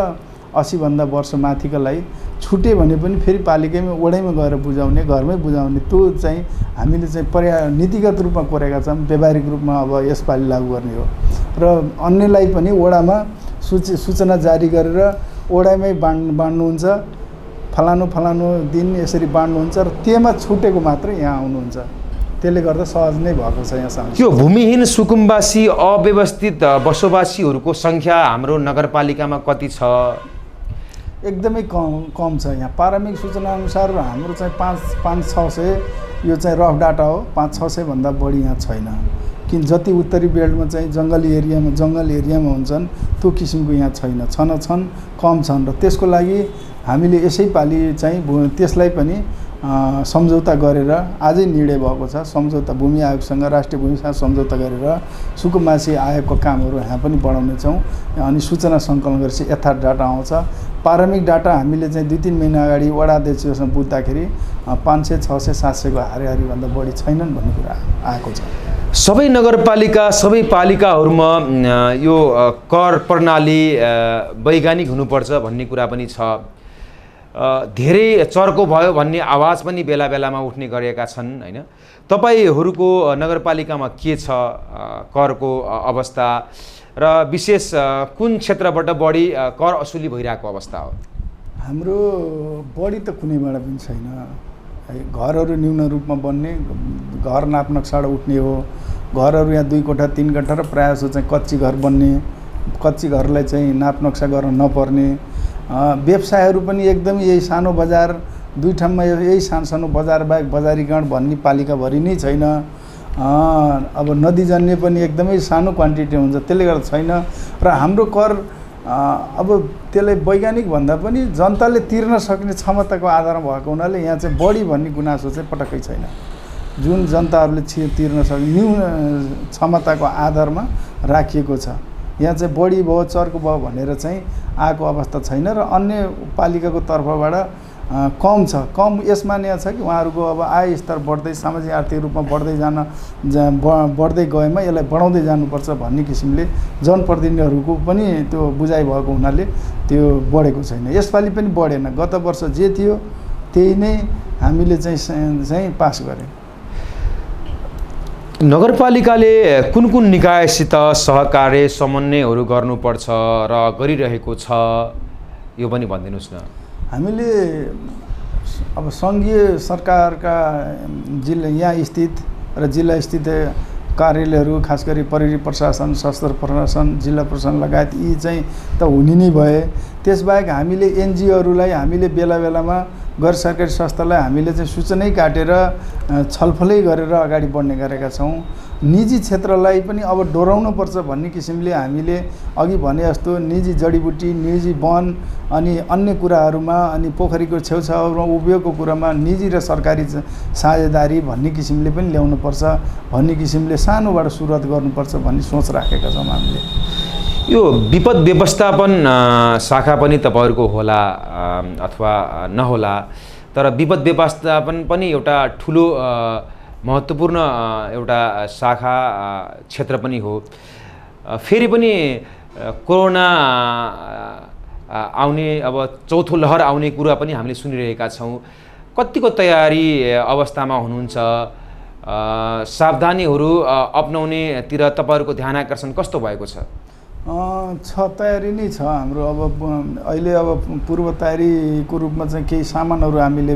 80 भन्दा वर्ष माथिकालाई छुट्यो भने पनि फेरि पालिकामै वडैमा गएर बुझाउने, घरमै बुझाउने त्यो चाहिँ हामीले चाहिँ नीतिगत रूपमा कोरेका छौँ। व्यावहारिक रूपमा अब यसपालि लागू गर्ने हो र अन्यलाई पनि वडामा सूचना जारी गरेर वडामै बाँड्नुहुन्छ, फलानु दिन यसरी बाँड्नुहुन्छ र त्यसमा छुटेको मात्र यहाँ आउनुहुन्छ। त्यसले गर्दा सहज नै भएको छ यहाँसम्म। यो भूमिहीन सुकुम्बासी अव्यवस्थित बसोबासीहरूको सङ्ख्या हाम्रो नगरपालिकामा कति छ? एकदमै कम छ। यहाँ प्रारम्भिक सूचना अनुसार हाम्रो चाहिँ 500-600 यो चाहिँ रफ डाटा हो। 500-600 भन्दा बढी यहाँ छैन। किन जति उत्तरी बेल्टमा चाहिँ जङ्गल एरियामा हुन्छन् त्यो किसिमको यहाँ छैन। छन् कम छन् र त्यसको लागि हामीले यसैपालि चाहिँ त्यसलाई पनि सम्झौता गरेर आजै निर्णय भएको छ। सम्झौता भूमि आयोगसँग, राष्ट्रिय भूमिसँग सम्झौता गरेर सुकुम्बासी आयोगको कामहरू यहाँ पनि बढाउनेछौँ। अनि सूचना सङ्कलन गरेपछि यथार्थ डाटा आउँछ। प्रारम्भिक डाटा हामीले चाहिँ 2-3 महिना अगाडि वडा अध्यक्षसँग बुझ्दाखेरि 500, 600, 700 को हारीभन्दा बढी छैनन् भन्ने कुरा आएको छ। सबै नगरपालिका, सबै पालिकाहरूमा यो कर प्रणाली वैज्ञानिक हुनुपर्छ भन्ने कुरा पनि छ। धेरै चर्को भयो भन्ने आवाज पनि बेला बेलामा उठ्ने गरेका छन् होइन। तपाईँहरूको नगरपालिकामा के छ करको अवस्था र विशेष कुन क्षेत्रबाट बढी कर असुली भइरहेको अवस्था हो? हाम्रो बढी त कुनैबाट पनि छैन। घरहरू न्यून रूपमा बन्ने, घर नाप नक्साबाट उठ्ने हो। घरहरू यहाँ 2 कोठा 3 कोठा र प्रायः जसो चाहिँ कच्ची घर बन्ने, कच्ची घरलाई चाहिँ नाप नक्सा गर्न नपर्ने। व्यवसायहरू पनि एकदम यही सानो बजार 2 ठाउँमा यही सानो बजार बाहेक बजारीकरण भन्ने पालिकाभरि नै छैन। अब नदीजन्य पनि एकदमै सानो क्वान्टिटी हुन्छ, त्यसले गर्दा छैन। र हाम्रो कर अब त्यसलाई वैज्ञानिक भन्दा पनि जनताले तिर्न सक्ने क्षमताको आधारमा भएको हुनाले यहाँ चाहिँ बढी भन्ने गुनासो चाहिँ पटक्कै छैन। जुन जनताहरूले तिर्न सक्ने न्यून क्षमताको आधारमा राखिएको छ। यहाँ चाहिँ बढी भयो, चर्को भयो भनेर चाहिँ आएको अवस्था छैन। र अन्य पालिकाको तर्फबाट कम छ। कम यसमा यहाँ छ कि उहाँहरूको अब आय स्तर बढ्दै, सामाजिक आर्थिक रूपमा बढ्दै गएमा यसलाई बढाउँदै जानुपर्छ भन्ने किसिमले जनप्रतिनिधिहरूको पनि त्यो बुझाइ भएको हुनाले त्यो बढेको छैन। यसपालि पनि बढेन। गत वर्ष जे थियो त्यही नै हामीले चाहिँ पास गऱ्यौँ। नगरपालिकाले कुन निकायसित सहकार्य समन्वयहरू गर्नुपर्छ र गरिरहेको छ यो पनि भनिदिनुहोस् न। हामीले अब सङ्घीय सरकारका यहाँ स्थित र जिल्ला स्थित कार्यालयहरू, खास गरी प्रहरी प्रशासन, सशस्त्र प्रशासन, जिल्ला प्रशासन लगायत यी चाहिँ त हुने नै भए। त्यसबाहेक हामीले एनजिओहरूलाई हामीले बेला बेलामा गैर सरकारी संस्थालाई हामीले चाहिँ सूचनै काटेर छलफलै गरेर अगाडि बढ्ने गरेका छौँ। निजी क्षेत्रलाई पनि अब डोराउनुपर्छ भन्ने किसिमले हामीले अघि भने जस्तो निजी जडीबुटी, निजी वन अनि अन्य कुराहरूमा अनि पोखरीको छेउछाउमा उभिएको कुरामा निजी र सरकारी साझेदारी भन्ने किसिमले पनि ल्याउनुपर्छ भन्ने किसिमले सानोबाट सुरुवात गर्नुपर्छ भन्ने सोच राखेका छौँ हामीले। यो विपद व्यवस्थापन शाखा पनि तपाईँहरूको होला अथवा नहोला, तर विपद व्यवस्थापन पनि एउटा ठुलो महत्त्वपूर्ण एउटा शाखा क्षेत्र पनि हो। फेरि पनि कोरोना आउने अब चौथो लहर आउने कुरा पनि हामीले सुनिरहेका छौँ। कतिको तयारी अवस्थामा हुनुहुन्छ? सावधानीहरू अपनाउनेतिर तपाईँहरूको ध्यान आकर्षण कस्तो भएको छ? तयारी नै छ हाम्रो। अब अहिले अब पूर्व तयारीको रूपमा चाहिँ केही सामानहरू हामीले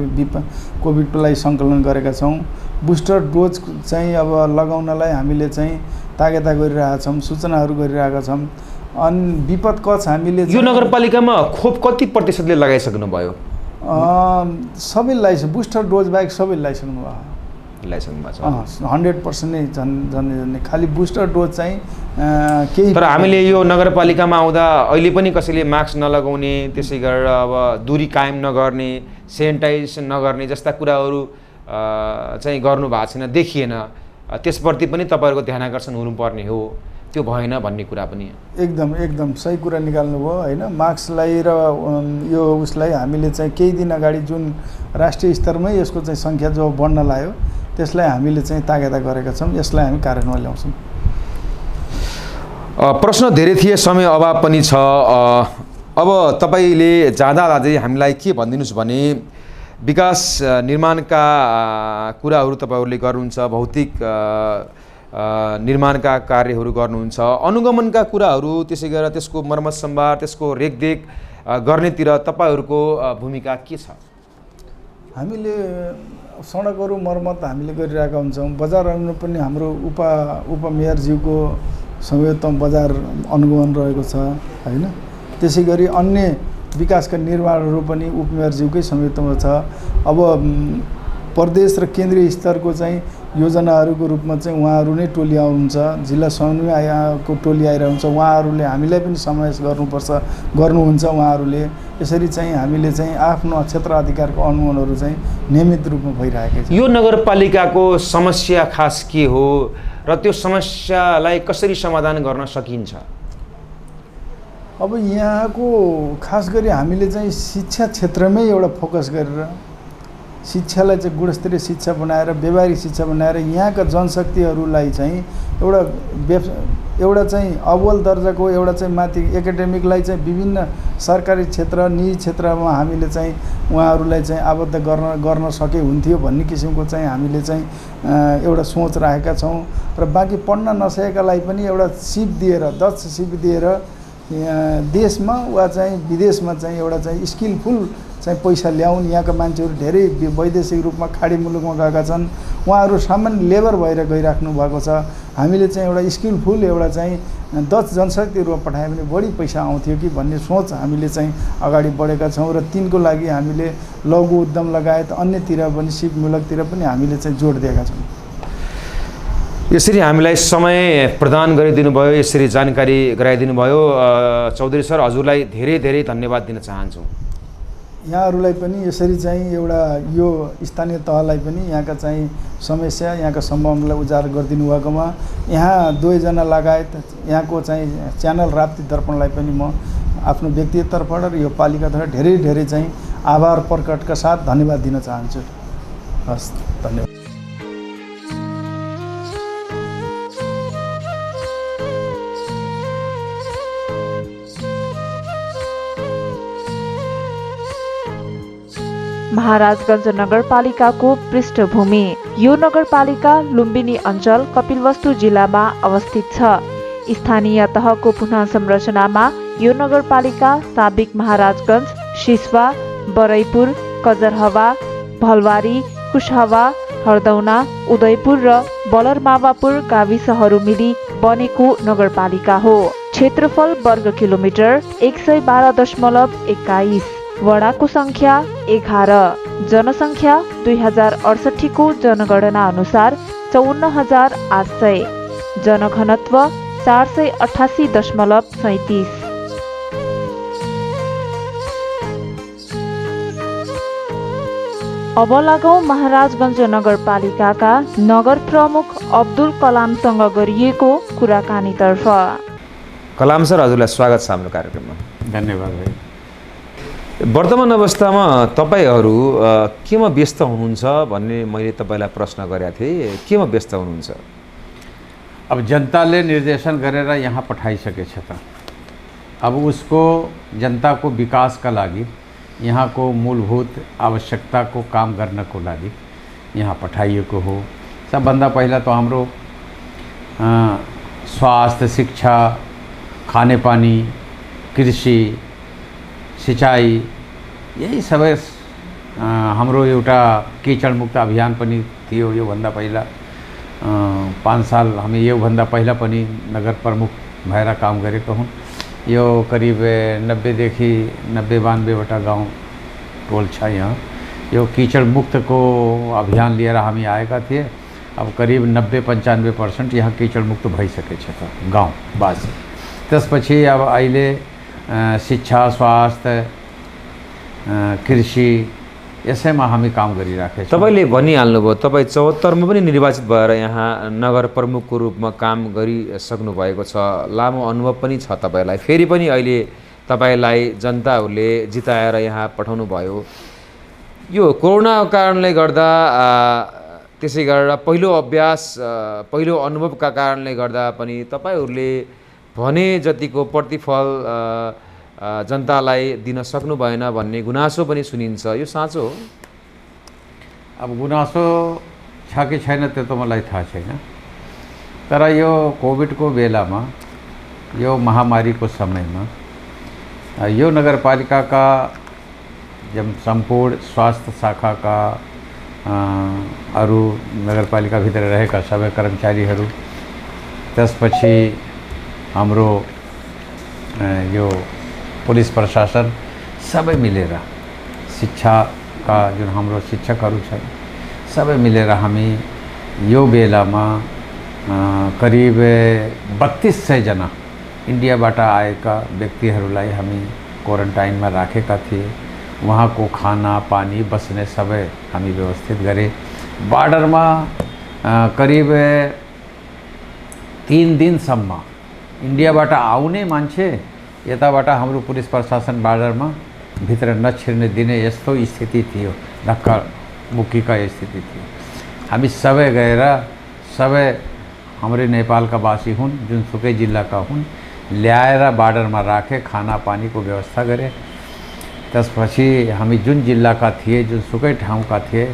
कोभिडलाई सङ्कलन गरेका छौँ। बुस्टर डोज चाहिँ अब लगाउनलाई हामीले चाहिँ तागेता गरिरहेका छौँ, सूचनाहरू गरिरहेका छौँ। अनि विपद कक्ष हामीले यो नगरपालिकामा खोप कति प्रतिशतले लगाइसक्नु भयो? सबै लगाइसक्नु, बुस्टर डोज बाहेक सबै लगाइसक्नु भयो। 100% नै झन् खालि बुस्टर डोज चाहिँ केही। तर हामीले यो नगरपालिकामा आउँदा अहिले पनि कसैले मास्क नलगाउने, त्यसै गरेर अब दूरी कायम नगर्ने, सेनिटाइजेसन नगर्ने जस्ता कुराहरू चाहिँ गर्नु भएको छैन, देखिएन। त्यसप्रति पनि तपाईँहरूको ध्यान आकर्षण हुनुपर्ने हो, त्यो भएन भन्ने कुरा पनि। एकदम सही कुरा निकाल्नु भयो होइन। मास्कलाई र यो उसलाई हामीले चाहिँ केही दिन अगाडि जुन राष्ट्रिय स्तरमै यसको चाहिँ सङ्ख्या जो बढ्न लाग्यो त्यसलाई हामीले चाहिँ तागेता गरेका छौँ। यसलाई हामी कार्यान्वयन ल्याउँछौँ। प्रश्न धेरै थिए, समय अभाव पनि छ। अब तपाईँले जाँदा हामीलाई के भनिदिनुहोस् भने विकास निर्माणका कुराहरू तपाईँहरूले गर्नुहुन्छ, भौतिक निर्माणका कार्यहरू गर्नुहुन्छ, अनुगमनका कुराहरू, त्यसै गरेर त्यसको मर्मत सम्भार, त्यसको रेखदेख गर्नेतिर तपाईँहरूको भूमिका के छ? हामीले सडकहरू मर्मत हामीले गरिरहेका हुन्छौँ। बजारहरूमा पनि हाम्रो उपमेयरज्यूको संयुक्तमा बजार अनुगमन रहेको छ होइन। त्यसै गरी अन्य विकासका निर्माणहरू पनि उपमेयरज्यूकै संयुक्तमा छ। अब प्रदेश र केन्द्रीय स्तरको चाहिँ योजनाहरूको रूपमा चाहिँ उहाँहरू नै टोली आउनुहुन्छ, जिल्ला समन्वयको टोली आइरहन्छ। उहाँहरूले हामीलाई पनि समावेश गर्नुहुन्छ उहाँहरूले। यसरी चाहिँ हामीले चाहिँ आफ्नो क्षेत्र अधिकारको अनुगमनहरू चाहिँ नियमित रूपमा भइरहेको छ। यो नगरपालिकाको समस्या खास के हो र त्यो समस्यालाई कसरी समाधान गर्न सकिन्छ? अब यहाँको खास गरी हामीले चाहिँ शिक्षा क्षेत्रमै एउटा फोकस गरेर शिक्षालाई चाहिँ गुणस्तरीय शिक्षा बनाएर, व्यावहारिक शिक्षा बनाएर यहाँका जनशक्तिहरूलाई चाहिँ एउटा चाहिँ अव्वल दर्जाको एउटा चाहिँ माथि एकाडेमिकलाई चाहिँ विभिन्न सरकारी क्षेत्र, निजी क्षेत्रमा हामीले चाहिँ उहाँहरूलाई चाहिँ आबद्ध गर्न सके हुन्थ्यो भन्ने किसिमको चाहिँ हामीले चाहिँ एउटा सोच राखेका छौँ। र बाँकी पढ्न नसकेकालाई पनि एउटा सिप दिएर, 10 सिप दिएर देशमा वा चाहिँ विदेशमा चाहिँ एउटा चाहिँ स्किलफुल चाहिँ पैसा ल्याउन्। यहाँका मान्छेहरू धेरै वैदेशिक रूपमा खाडी मुलुकमा गएका छन्, उहाँहरू सामान्य लेबर भएर गइराख्नु भएको छ। हामीले चाहिँ एउटा स्किलफुल एउटा चाहिँ 10 जनशक्ति रूपमा पठायो भने बढी पैसा आउँथ्यो कि भन्ने सोच हामीले चाहिँ अगाडि बढेका छौँ। र तिनको लागि हामीले लघु उद्यम लगायत अन्यतिर पनि सिपमूलकतिर पनि हामीले चाहिँ जोड दिएका छौँ। यसरी हामीलाई समय प्रदान गरिदिनु भयो, यसरी जानकारी गराइदिनु भयो। चौधरी सर, हजुरलाई धेरै धेरै धन्यवाद दिन चाहन्छु। यहाँहरूलाई पनि यसरी चाहिँ एउटा यो स्थानीय तहलाई पनि यहाँका चाहिँ समस्या, यहाँका सम्भावनालाई उजागर गरिदिनु भएकोमा यहाँ दुवैजना लगायत यहाँको चाहिँ च्यानल राप्ती दर्पणलाई पनि म आफ्नो व्यक्तिगत तर्फबाट र यो पालिकाबाट धेरै धेरै चाहिँ आभार प्रकटका साथ धन्यवाद दिन चाहन्छु। हस्, धन्यवाद। महाराजगञ्ज नगरपालिकाको पृष्ठभूमि। यो नगरपालिका लुम्बिनी अञ्चल कपिलवस्तु जिल्लामा अवस्थित छ। स्थानीय तहको पुनः संरचनामा यो नगरपालिका साबिक महाराजगञ्ज, सिसवा, बरैपुर, कजरहवा, भलवारी, कुशहवा, हरदौना, उदयपुर र बलरमावापुर गाविसहरू मिली बनेको नगरपालिका हो। क्षेत्रफल वर्ग किलोमिटर 112.21, वडाको सङ्ख्या 11। जनसङ्ख्या 2068 को जनगणना अनुसार 54,800, जनघनत्व 488.37। अब लागौँ महाराजगञ्ज नगरपालिकाका नगर प्रमुख अब्दुल कलामसँग गरिएको कुराकानीतर्फ। कलाम सर, हजुरलाई स्वागत छ हाम्रो कार्यक्रममा। धन्यवाद भाइ। वर्तमान अवस्थामा तपाईँहरू केमा व्यस्त हुनुहुन्छ भन्ने मैले तपाईँलाई प्रश्न गरेको थिएँ। केमा व्यस्त हुनुहुन्छ? अब जनताले निर्देशन गरेर यहाँ पठाइसकेछ त, अब उसको जनताको विकासका लागि, यहाँको मूलभूत आवश्यकताको काम गर्नको लागि यहाँ पठाइएको हो। सबभन्दा पहिला त हाम्रो स्वास्थ्य, शिक्षा, खानेपानी, कृषि, सिंचाई, यही सबै हाम्रो एउटा कीचड मुक्त अभियान पनि थियो। योभन्दा पहिला 5 साल हामी योभन्दा पहिला पनि नगर प्रमुख भएर काम गरेको हुँ। यो करिब 90देखि 92वटा गाउँ टोल छ यहाँ। यो कीचड मुक्तको अभियान लिएर हामी आएका थिए। अब करिब 90-95% यहाँ कीचड मुक्त भइसकेछ त गाउँवासी। त्यसपछि अब अहिले शिक्षा, स्वास्थ्य, कृषि यसैमा हामी काम गरिराखेका छौँ। तपाईँले भनिहाल्नुभयो, तपाईँ 74मा पनि निर्वाचित भएर यहाँ नगर प्रमुखको रूपमा काम गरिसक्नु भएको छ। लामो अनुभव पनि छ तपाईँलाई। फेरि पनि अहिले तपाईँलाई जनताहरूले जिताएर यहाँ पठाउनु भयो। यो कोरोनाको कारणले गर्दा, त्यसै गरेर पहिलो अभ्यास, पहिलो अनुभवका कारणले गर्दा पनि तपाईँहरूले भने जतिको प्रतिफल जनतालाई दिन सक्नु भएन भन्ने गुनासो पनि सुनिन्छ। यो साँचो हो? अब गुनासो छ कि छैन त्यो त मलाई थाहा छैन, तर यो कोभिडको बेलामा, यो महामारीको समयमा यो नगरपालिकाका जब सम्पूर्ण स्वास्थ्य शाखाका अरू नगरपालिकाभित्र रहेका सबै कर्मचारीहरू, त्यसपछि हाम्रो यो पुलिस प्रशासन सबै मिलेर, शिक्षाका जुन हाम्रो शिक्षकहरू छन् सबै मिलेर हामी यो बेलामा करिब 3200 जना इन्डियाबाट आएका व्यक्तिहरूलाई हामी क्वारेन्टाइनमा राखेका थिए। वहाँको खाना पानी बस्ने सबै हामी व्यवस्थित गरे। बॉर्डरमा करिब 3 दिनसम्म इन्डियाबाट आउने मान्छे यताबाट हाम्रो पुलिस प्रशासन बॉर्डरमा भित्र नछिर्ने दिने यस्तो स्थिति थियो, धक्का मुक्कीका स्थिति थियो। हामी सबै गएर, सबै हाम्रै नेपालका वासी हुन्, जुनसुकै जिल्लाका हुन्, ल्याएर बॉर्डरमा राखे, खाना पानीको व्यवस्था गरे। त्यसपछि हामी जुन जिल्लाका थिए, जुनसुकै ठाउँका थिए,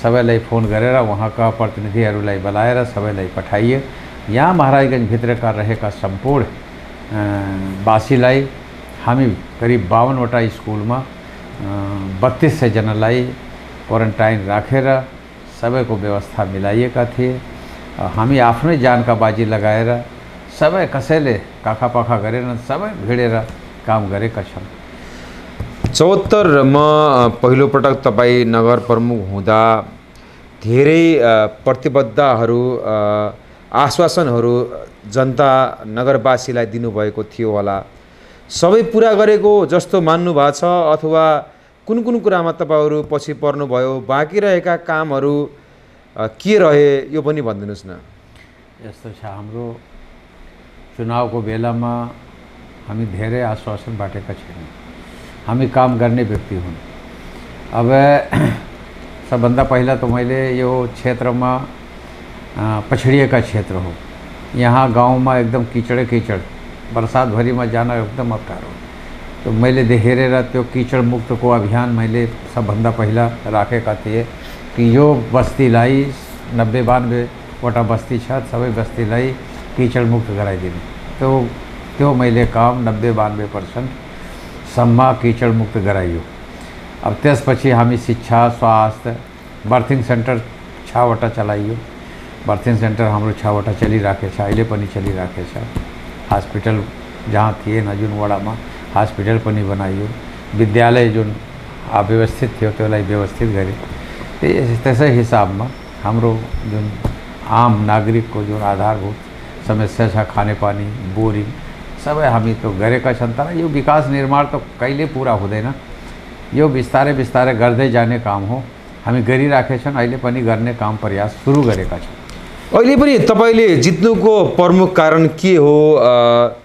सबैलाई फोन गरेर वहाँका प्रतिनिधिहरूलाई बोलाएर सबैलाई पठाइए। यहाँ महाराजगञ्जभित्रका रहेका सम्पूर्ण वासीलाई हामी करिब 52वटा स्कुलमा 3200 जनालाई क्वारेन्टाइन राखेर सबैको व्यवस्था मिलाइएका थिए। हामी आफ्नै जानका बाजी लगाएर सबै कसैले काखापाखा गरेर सबै भिडेर काम गरेका छन्। 74मा पहिलोपटक तपाईँ नगर प्रमुख हुँदा धेरै प्रतिबद्धताहरू, आश्वासनहरू जनता नगरवासीलाई दिनुभएको थियो होला। सबै पुरा गरेको जस्तो मान्नु भएको छ अथवा कुन कुन कुरामा तपाईँहरू पछि पर्नुभयो? बाँकी रहेका कामहरू के रहे यो पनि भनिदिनुहोस् न। यस्तो छ, हाम्रो चुनावको बेलामा हामी धेरै आश्वासन बाटेका छैनौँ। हामी काम गर्ने व्यक्ति हुन्। अब सबभन्दा पहिला त मैले यो क्षेत्रमा पछडिएका क्षेत्र हो। यहाँ गाउँमा एकदम कीचडै कीचड, बरसातभरिमा जान एकदम अप्ठ्यारो। तो मैले हेरेर त्यो कीचड मुक्तको अभियान मैले सबभन्दा पहिला राखेका थिएँ कि यो बस्तीलाई 90-92वटा बस्ती छ, सबै बस्तीलाई कीचड मुक्त गराइदिने। त्यो मैले काम 90-92% सम्म कीचड मुक्त गराइयो। अब त्यसपछि हामी शिक्षा, स्वास्थ्य, बर्थिङ सेन्टर 6वटा चलाइयो। बर्थिङ सेन्टर हाम्रो 6वटा चलिराखेछ, अहिले पनि चलिराखेछ। हस्पिटल जहाँ थिएन जुन वडामा हस्पिटल पनि बनाइयो। विद्यालय जुन अव्यवस्थित थियो त्यसलाई व्यवस्थित गरे। त्यसै हिसाबमा हाम्रो जुन आम नागरिकको जुन आधारभूत समस्या छ, खानेपानी, बोरिङ, सबै हामी त गरेका छन्। तर यो विकास निर्माण त कहिले पुरा हुँदैन, यो बिस्तारै बिस्तारै गर्दै जाने काम हो। हामी गरिराखेछौँ, अहिले पनि गर्ने काम प्रयास सुरु गरेका छौँ। अहिले पनि तपाईँले जित्नुको प्रमुख कारण के हो?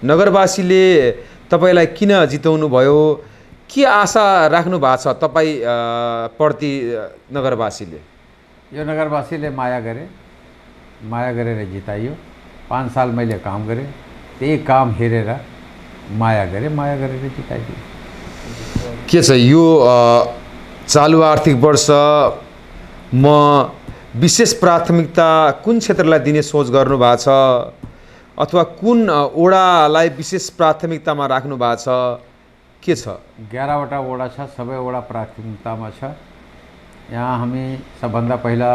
नगरवासीले तपाईँलाई किन जिताउनु भयो? के आशा राख्नु भएको छ तपाईँ प्रति नगरवासीले? यो नगरवासीले माया गरेर जिताइयो। 5 साल मैले काम गरेँ, त्यही काम हेरेर माया गरेर जिताइदियो। के छ यो चालु आर्थिक वर्षमा विशेष प्राथमिकता कुन क्षेत्रलाई दिने सोच गर्नु भएको छ, अथवा कुन वडालाई विशेष प्राथमिकतामा राख्नु भएको छ? के छ? 11वटा वडा छ, सबै वडा प्राथमिकतामा छ। यहाँ हामी सबभन्दा पहिला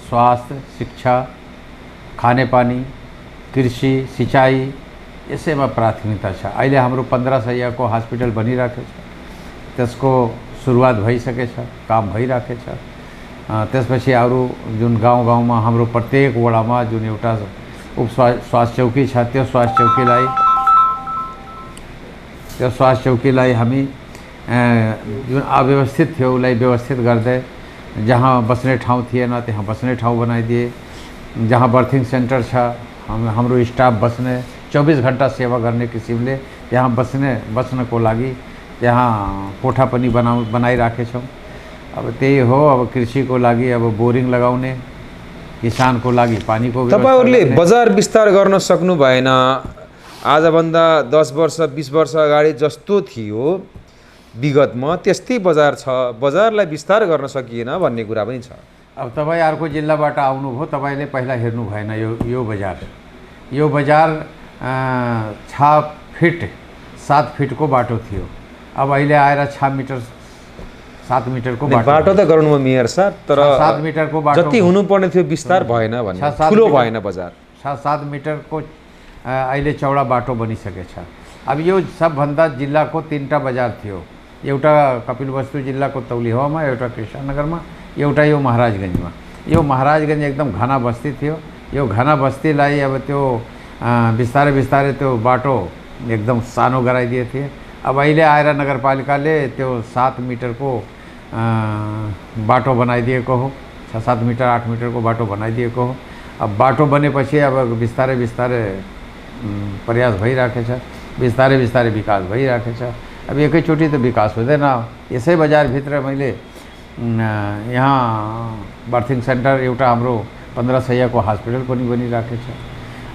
स्वास्थ्य, शिक्षा, खानेपानी, कृषि, सिँचाइ यसैमा प्राथमिकता छ। अहिले हाम्रो 15 सयको हस्पिटल बनिरहेको छ, त्यसको सुरुवात भइसकेछ, काम भइरहेको छ। त्यसपछि अरू जुन गाउँमा हाम्रो प्रत्येक वडामा जुन एउटा स्वास्थ्य चौकी छ, त्यो स्वास्थ्य चौकीलाई हामी जुन अव्यवस्थित थियो उसलाई व्यवस्थित गर्दै, जहाँ बस्ने ठाउँ थिएन त्यहाँ बस्ने ठाउँ बनाइदिए। जहाँ बर्थिङ सेन्टर छ, हाम्रो स्टाफ बस्ने 24 घन्टा सेवा गर्ने किसिमले त्यहाँ बस्नको लागि त्यहाँ कोठा पनि बनाइराखेछौँ। अब त्यही हो। अब कृषिको लागि अब बोरिङ लगाउने, किसानको लागि पानीको तपाईहरुले बजार विस्तार गर्न सक्नु भएन। आजभन्दा 10 वर्ष 20 वर्ष अगाडि जस्तो थियो विगतमा त्यस्तै बजार छ, बजारलाई विस्तार गर्न सकिएन भन्ने कुरा पनि छ। अब तपाईँ अर्को जिल्लाबाट आउनुभयो, तपाईँले पहिला हेर्नु भएन यो बजार 6 फिट 7 फिटको बाटो थियो। अब अहिले आएर 6 मिटर 7 मिटरको बाटो त गर्नुमा मेयर सर, तर 7 मिटरको बाटो जति हुनुपर्ने थियो विस्तार भएन भन्ने, ठुलो भएन बजार। 7 मिटरको अहिले चौडा बाटो बनिसकेछ। अब यो सबभन्दा जिल्लाको 3टा बजार थियो, एउटा कपिलवस्तु जिल्लाको तौलिहावामा, एउटा कृष्णनगरमा, एउटा यो महाराजगञ्जमा। यो महाराजगञ्ज एकदम घना बस्ती थियो। यो घना बस्तीलाई अब त्यो बिस्तारै बिस्तारै त्यो बाटो एकदम सानो गराइदिए थिए। अब अहिले आएर नगरपालिकाले त्यो 7 मिटरको बाटो बनाइदिएको हो, 6-7 मिटर 8 मिटरको बाटो बनाइदिएको हो। अब बाटो बनेपछि अब बिस्तारै बिस्तारै प्रयास भइराखेको छ, बिस्तारै बिस्तारै विकास भइराखेको छ। अब एकैचोटि त विकास हुँदैन। यसै बजारभित्र मैले यहाँ बर्थिङ सेन्टर एउटा हाम्रो 15 सयको हस्पिटल पनि बनिराखेको छ।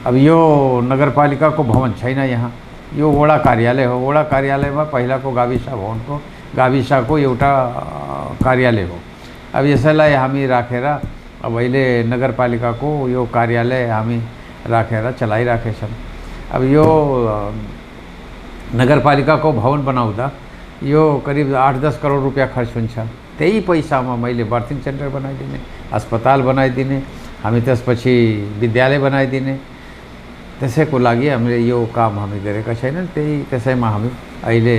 अब यो नगरपालिकाको भवन छैन, यहाँ यो वडा कार्यालय हो। वडा कार्यालयमा पहिलाको गाविसाको एउटा कार्यालय हो। अब यसैलाई हामी राखेर अब अहिले नगरपालिकाको यो कार्यालय हामी राखेर चलाइराखेछौँ। अब यो नगरपालिकाको भवन बनाउँदा यो करिब 8-10 करोड रुपियाँ खर्च हुन्छ। त्यही पैसामा मैले बर्थिङ सेन्टर बनाइदिने, अस्पताल बनाइदिने, हामी त्यसपछि विद्यालय बनाइदिने, त्यसैको लागि हामीले यो काम हामी गरेका छैनौँ। त्यसैमा हामी अहिले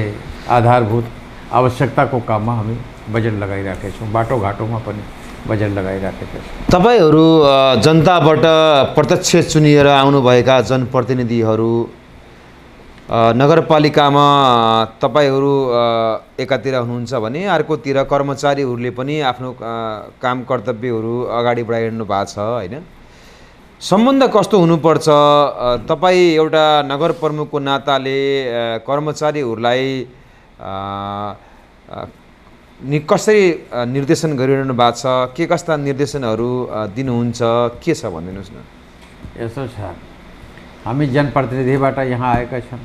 आधारभूत आवश्यकताको काममा हामी बजेट लगाइराखेका छौँ। बाटोघाटोमा पनि बजेट लगाइराखेका छौँ। तपाईहरू जनताबाट प्रत्यक्ष चुनिएर आउनुभएका जनप्रतिनिधिहरू, नगरपालिकामा तपाईहरू एकातिर हुनुहुन्छ भने अर्कोतिर कर्मचारीहरूले पनि आफ्नो काम कर्तव्यहरू अगाडि बढाइरहनु भएको छ होइन? सम्बन्ध कस्तो हुनुपर्छ? तपाईँ एउटा नगर प्रमुखको नाताले कर्मचारीहरूलाई कसरी निर्देशन गरिरहनु भएको छ? के कस्ता निर्देशनहरू दिनुहुन्छ? के छ भनिदिनुहोस् न। यसो छ, हामी जनप्रतिनिधिबाट यहाँ आएका छौँ,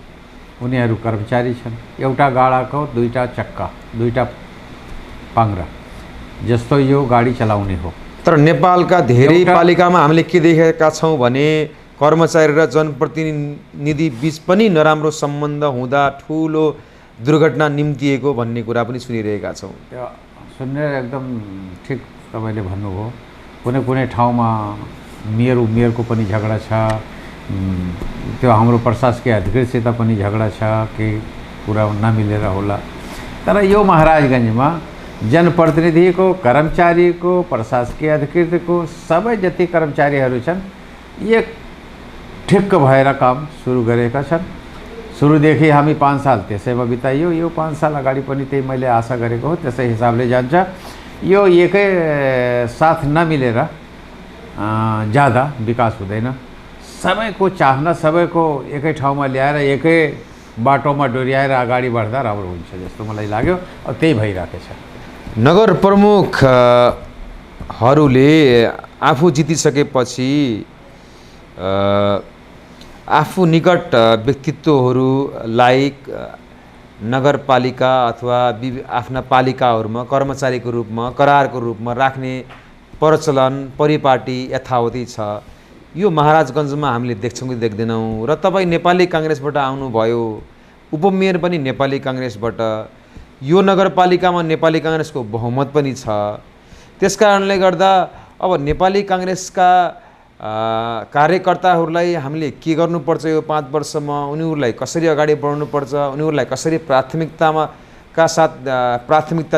उनीहरू कर्मचारी छन्। एउटा गाडाको 2टा चक्का, 2टा पाङ्ग्रा जस्तो यो गाडी चलाउने हो। तर नेपालका धेरै पालिकामा हामीले के देखेका छौँ भने कर्मचारी र जनप्रतिनिधि बीच पनि नराम्रो सम्बन्ध हुँदा ठुलो दुर्घटना निम्तिएको भन्ने कुरा पनि सुनिरहेका छौँ। त्यो सुन्ने एकदम ठिक तपाईँले भन्नुभयो। कुनै कुनै ठाउँमा मेयरको पनि झगडा छ, त्यो हाम्रो प्रशासकीय अधिकारीसित पनि झगडा छ कि कुरा नमिलेर होला। तर यो महाराजगञ्जमा जनप्रतिनिधिको, कर्मचारीको, प्रशासकीय अधिकृतको सबै जति कर्मचारीहरू छन् एक ठिक्क भएर काम सुरु गरेका छन्। सुरुदेखि हामी 5 साल त्यसैमा बिताइयो। यो 5 साल अगाडि पनि त्यही मैले आशा गरेको हो, त्यसै हिसाबले जान्छ। यो एकै साथ नमिलेर ज़्यादा विकास हुँदैन। सबैको चाहना, सबैको एकै ठाउँमा ल्याएर एकै बाटोमा डोर्याएर अगाडि बढ्दा राम्रो हुन्छ जस्तो मलाई लाग्यो। अब त्यही भइरहेको छ। नगर प्रमुखहरूले आफू जितिसकेपछि आफू निकट व्यक्तित्वहरूलाई नगरपालिका अथवा आफ्ना पालिकाहरूमा कर्मचारीको रूपमा, करारको रूपमा राख्ने प्रचलन परिपाटी यथावतै छ। यो महाराजगञ्जमा हामीले देख्छौँ कि देख्दैनौँ। र तपाईँ नेपाली काङ्ग्रेसबाट आउनुभयो, उपमेयर पनि नेपाली काङ्ग्रेसबाट, यो नगरपालिकामा नेपाली काङ्ग्रेसको बहुमत पनि छ। त्यसकारणले गर्दा अब नेपाली काङ्ग्रेसका कार्यकर्ताहरूलाई हामीले के गर्नुपर्छ यो 5 वर्षमा, उनीहरूलाई कसरी अगाडि बढाउनुपर्छ, उनीहरूलाई कसरी प्राथमिकता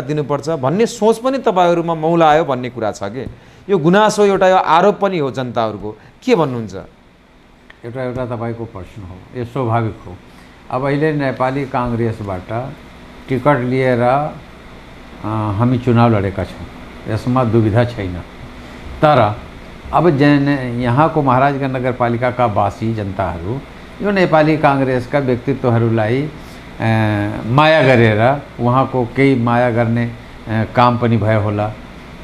दिनुपर्छ भन्ने सोच पनि तपाईँहरूमा मौलायो भन्ने कुरा छ कि यो गुनासो, एउटा यो आरोप पनि हो जनताहरूको। के भन्नुहुन्छ? एउटा तपाईँको प्रश्न हो, यो स्वाभाविक हो। अब अहिले नेपाली काङ्ग्रेसबाट टिकट लिएर हामी चुनाव लडेका छौँ, यसमा दुविधा छैन। तर अब यहाँको महाराजगञ्ज नगरपालिकाका वासी जनताहरू यो नेपाली काङ्ग्रेसका व्यक्तित्वहरूलाई माया गरेर, उहाँको केही माया गर्ने काम पनि भयो होला,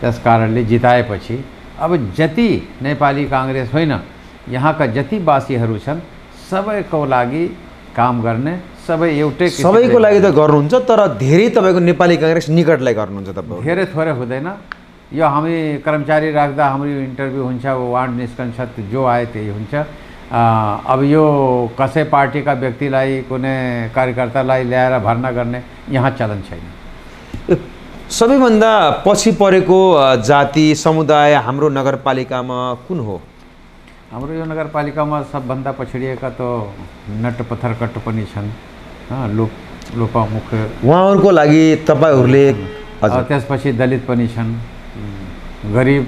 त्यस कारणले जिताएपछि अब जति नेपाली काङ्ग्रेस होइन, यहाँका जति वासीहरू छन् सबैको लागि काम गर्ने, सबै एउटै सबैको लागि त गर्नुहुन्छ, तर धेरै तपाईँको नेपाली काङ्ग्रेस निकटलाई गर्नुहुन्छ तपाईँ? धेरै थोरै हुँदैन। यो हामी कर्मचारी राख्दा हाम्रो इन्टरभ्यू हुन्छ, वार्ड निस्कन्छ, जो आए त्यही हुन्छ। अब यो कसै पार्टीका व्यक्तिलाई, कुनै कार्यकर्तालाई ल्याएर भर्ना गर्ने यहाँ चलन छैन। सबैभन्दा पछि परेको जाति समुदाय हाम्रो नगरपालिकामा कुन हो? हाम्रो यो नगरपालिकामा सबभन्दा पछडिएका त नटपथरकट पनि छन्, लोपामुख। उहाँहरूको लागि तपाईँहरूले त्यसपछि दलित पनि छन्, गरिब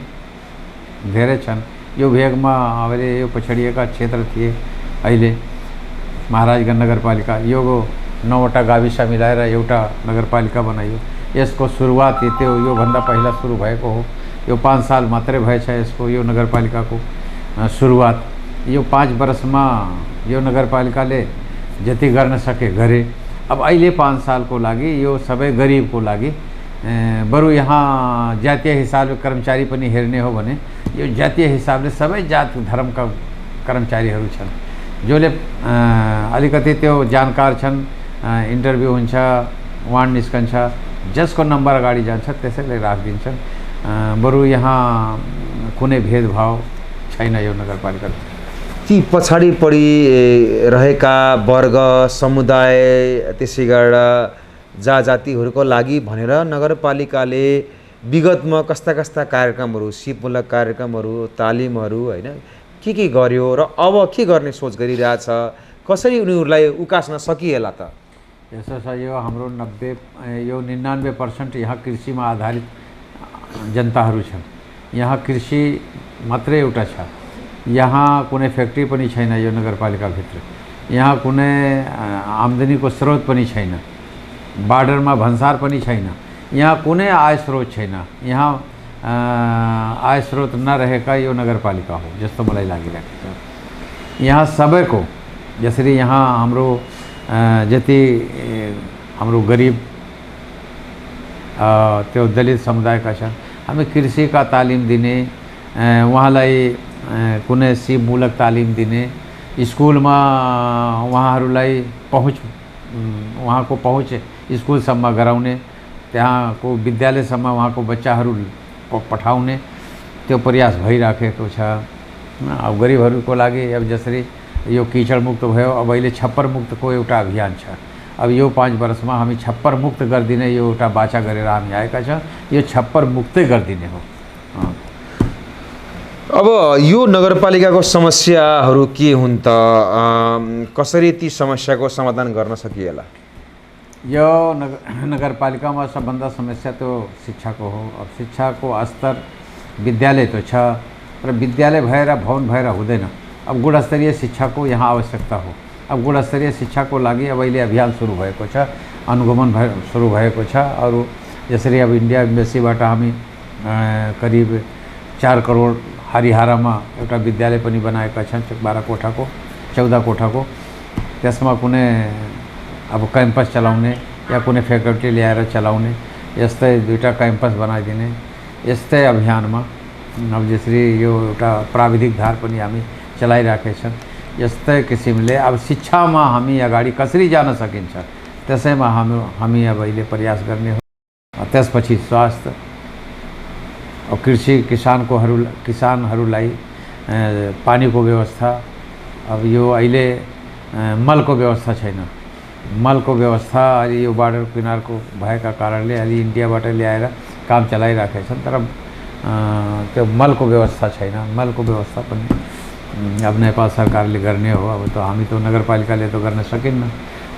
धेरै छन्। यो भेगमा अहिले यो पछडिएका क्षेत्र थिए। अहिले महाराजगञ्ज नगरपालिका यो 9वटा गाविस मिलाएर एउटा नगरपालिका बनाइयो। यसको सुरुवात योभन्दा पहिला सुरु भएको हो। यो 5 साल मात्रै भएछ यसको, यो नगरपालिकाको सुरुवात। यो 5 वर्षमा यो नगरपालिकाले जति गर्न सके गरे। अब अहिले 5 सालको लागि यो सबै गरिबको लागि, बरु यहाँ जातीय हिसाबले कर्मचारी पनि हेर्ने हो भने यो जातीय हिसाबले सबै जात धर्मका कर्मचारीहरू छन्, जसले अलिकति त्यो जानकार छन्। इन्टरभ्यू हुन्छ, वार्ड निस्कन्छ, जसको नम्बर अगाडि जान्छ त्यसैले राखिदिन्छन्। बरु यहाँ कुनै भेदभाव छैन यो नगरपालिका। ती पछाडि पडिरहेका वर्ग समुदाय, त्यसै गरेर जातिहरूको लागि भनेर नगरपालिकाले विगतमा कस्ता कस्ता कार्यक्रमहरू, सिपमूलक कार्यक्रमहरू, तालिमहरू होइन के गर्यो र अब के गर्ने सोच गरिरहेछ? कसरी उनीहरूलाई उकास्न सकिएला त? यसो छ, यो हाम्रो 99% यहाँ कृषिमा आधारित जनताहरू छन्। यहाँ कृषि मात्रै एउटा छ। यहाँ कुनै फ्याक्ट्री पनि छैन यो नगरपालिकाभित्र। यहाँ कुनै आम्दानीको स्रोत पनि छैन। बार्डरमा भन्सार पनि छैन। यहाँ कुनै आय स्रोत छैन। यहाँ आय स्रोत नरहेका यो नगरपालिका हो जस्तो मलाई लागिरहेको छ। यहाँ सबैको, जसरी यहाँ हाम्रो जति हाम्रो गरिब त्यो दलित समुदायका छन्, हामी कृषिका तालिम दिने, उहाँलाई कुनै सिपमूलक तालिम दिने, स्कुलमा उहाँहरूलाई उहाँको पहुँच स्कुलसम्म गराउने, त्यहाँको विद्यालयसम्म उहाँको बच्चाहरू पठाउने त्यो प्रयास भइराखेको छ। अब गरिबहरूको लागि अब जसरी यो किचड मुक्त भयो, अब अहिले छप्पर मुक्तको एउटा अभियान छ। अब यो 5 वर्षमा हामी छप्पर मुक्त गरिदिने यो एउटा बाचा गरेर हामी आएका छौँ। यो छप्पर मुक्तै गरिदिने हो। अब यो नगरपालिकाको समस्याहरू के हुन् त? कसरी ती समस्याको समाधान गर्न सकिएला? यो नगरपालिकामा सबभन्दा समस्या तो शिक्षा को हो। अब शिक्षा को स्तर विद्यालय तो छ, र विद्यालय भएर भवन भएर हुँदैन। अब गुणस्तरीय शिक्षा को यहाँ आवश्यकता हो। अब गुणस्तरीय शिक्षा को लागि अब अहिले अभियान सुरु भएको छ, अनुगमन सुरु भएको छ। अरू यसरी अब इन्डिया एम्बेसीबाट हामी करिब 4 करोड हरिहारामा एउटा विद्यालय पनि बनाएका छन्, 12 कोठाको 14 कोठाको। त्यसमा कुनै अब क्याम्पस चलाउने या कुनै फ्याकल्टी ल्याएर चलाउने, यस्तै 2टा क्याम्पस बनाइदिने, यस्तै अभियानमा अब जसरी यो एउटा प्राविधिक धार पनि हामी चलाइराखेका छौँ। यस्तै किसिमले अब शिक्षामा हामी अगाडि कसरी जान सकिन्छ त्यसैमा हामी अब अहिले प्रयास गर्ने हो। त्यसपछि स्वास्थ्य और कृषि किसानहरूलाई पानीको व्यवस्था। अब यो अहिले मलको व्यवस्था छैन। मलको व्यवस्था अहिले यो बार्डर किनारको भएका कारणले अलि इन्डियाबाट ल्याएर काम चलाइराखेका छन्, तर त्यो मलको व्यवस्था छैन। मलको व्यवस्था पनि अब नेपाल सरकारले गर्ने हो। अब त हामी त नगरपालिकाले त गर्न सकिन्न,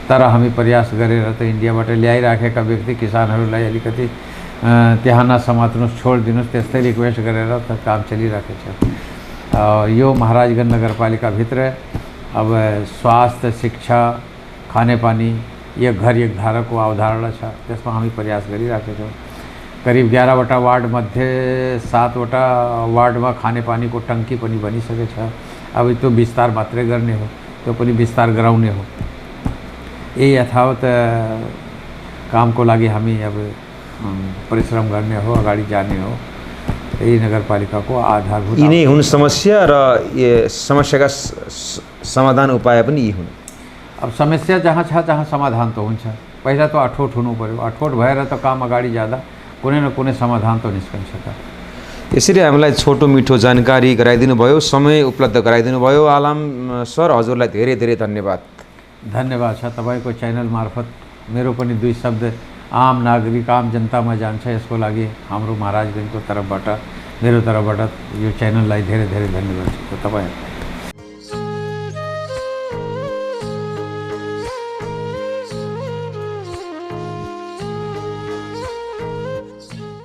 तर हामी प्रयास गरेर त इन्डियाबाट ल्याइराखेका व्यक्ति किसानहरूलाई अलिकति त्यहाँ नसमात्नुहोस्, छोडिदिनुहोस्, त्यस्तै रिक्वेस्ट गरेर त काम चलिरहेको छ। यो महाराजगञ्ज नगरपालिकाभित्र अब स्वास्थ्य, शिक्षा, खानेपानी एक घर एक धाराको अवधारणा छ, त्यसमा हामी प्रयास गरिरहेका छौँ। करिब 11वटा वार्डमध्ये 7वटा वार्डमा खानेपानीको टङ्की पनि बनिसकेको छ। अब त्यो विस्तार मात्रै गर्ने हो, त्यो पनि विस्तार गराउने हो। यही यथावत कामको लागि हामी अब परिश्रम गर्ने हो, अगाडि जाने हो। यही नगरपालिकाको आधारभूत यिनै हुन् समस्या, र यो समस्याका समाधान उपाय पनि यी हुन्। अब समस्या जहाँ छ त्यहाँ समाधान त हुन्छ। पहिला त अठोट हुनु पर्यो। अठोट भएर त काम अगाडि जाँदा कुनै न कुनै समाधान त निस्कन्छ त। यसरी हामीलाई छोटो मिठो जानकारी गराइदिनु भयो, समय उपलब्ध गराइदिनु भयो आलम सर, हजुरलाई धेरै धेरै धन्यवाद। धन्यवाद छ तपाईँको च्यानल मार्फत मेरो पनि 2 शब्द आम नागरिक, आम जनतामा जान्छ। यसको लागि हाम्रो महाराजगञ्जको तर्फबाट, मेरो तर्फबाट यो च्यानललाई धेरै धेरै धन्यवाद छ तपाईँ।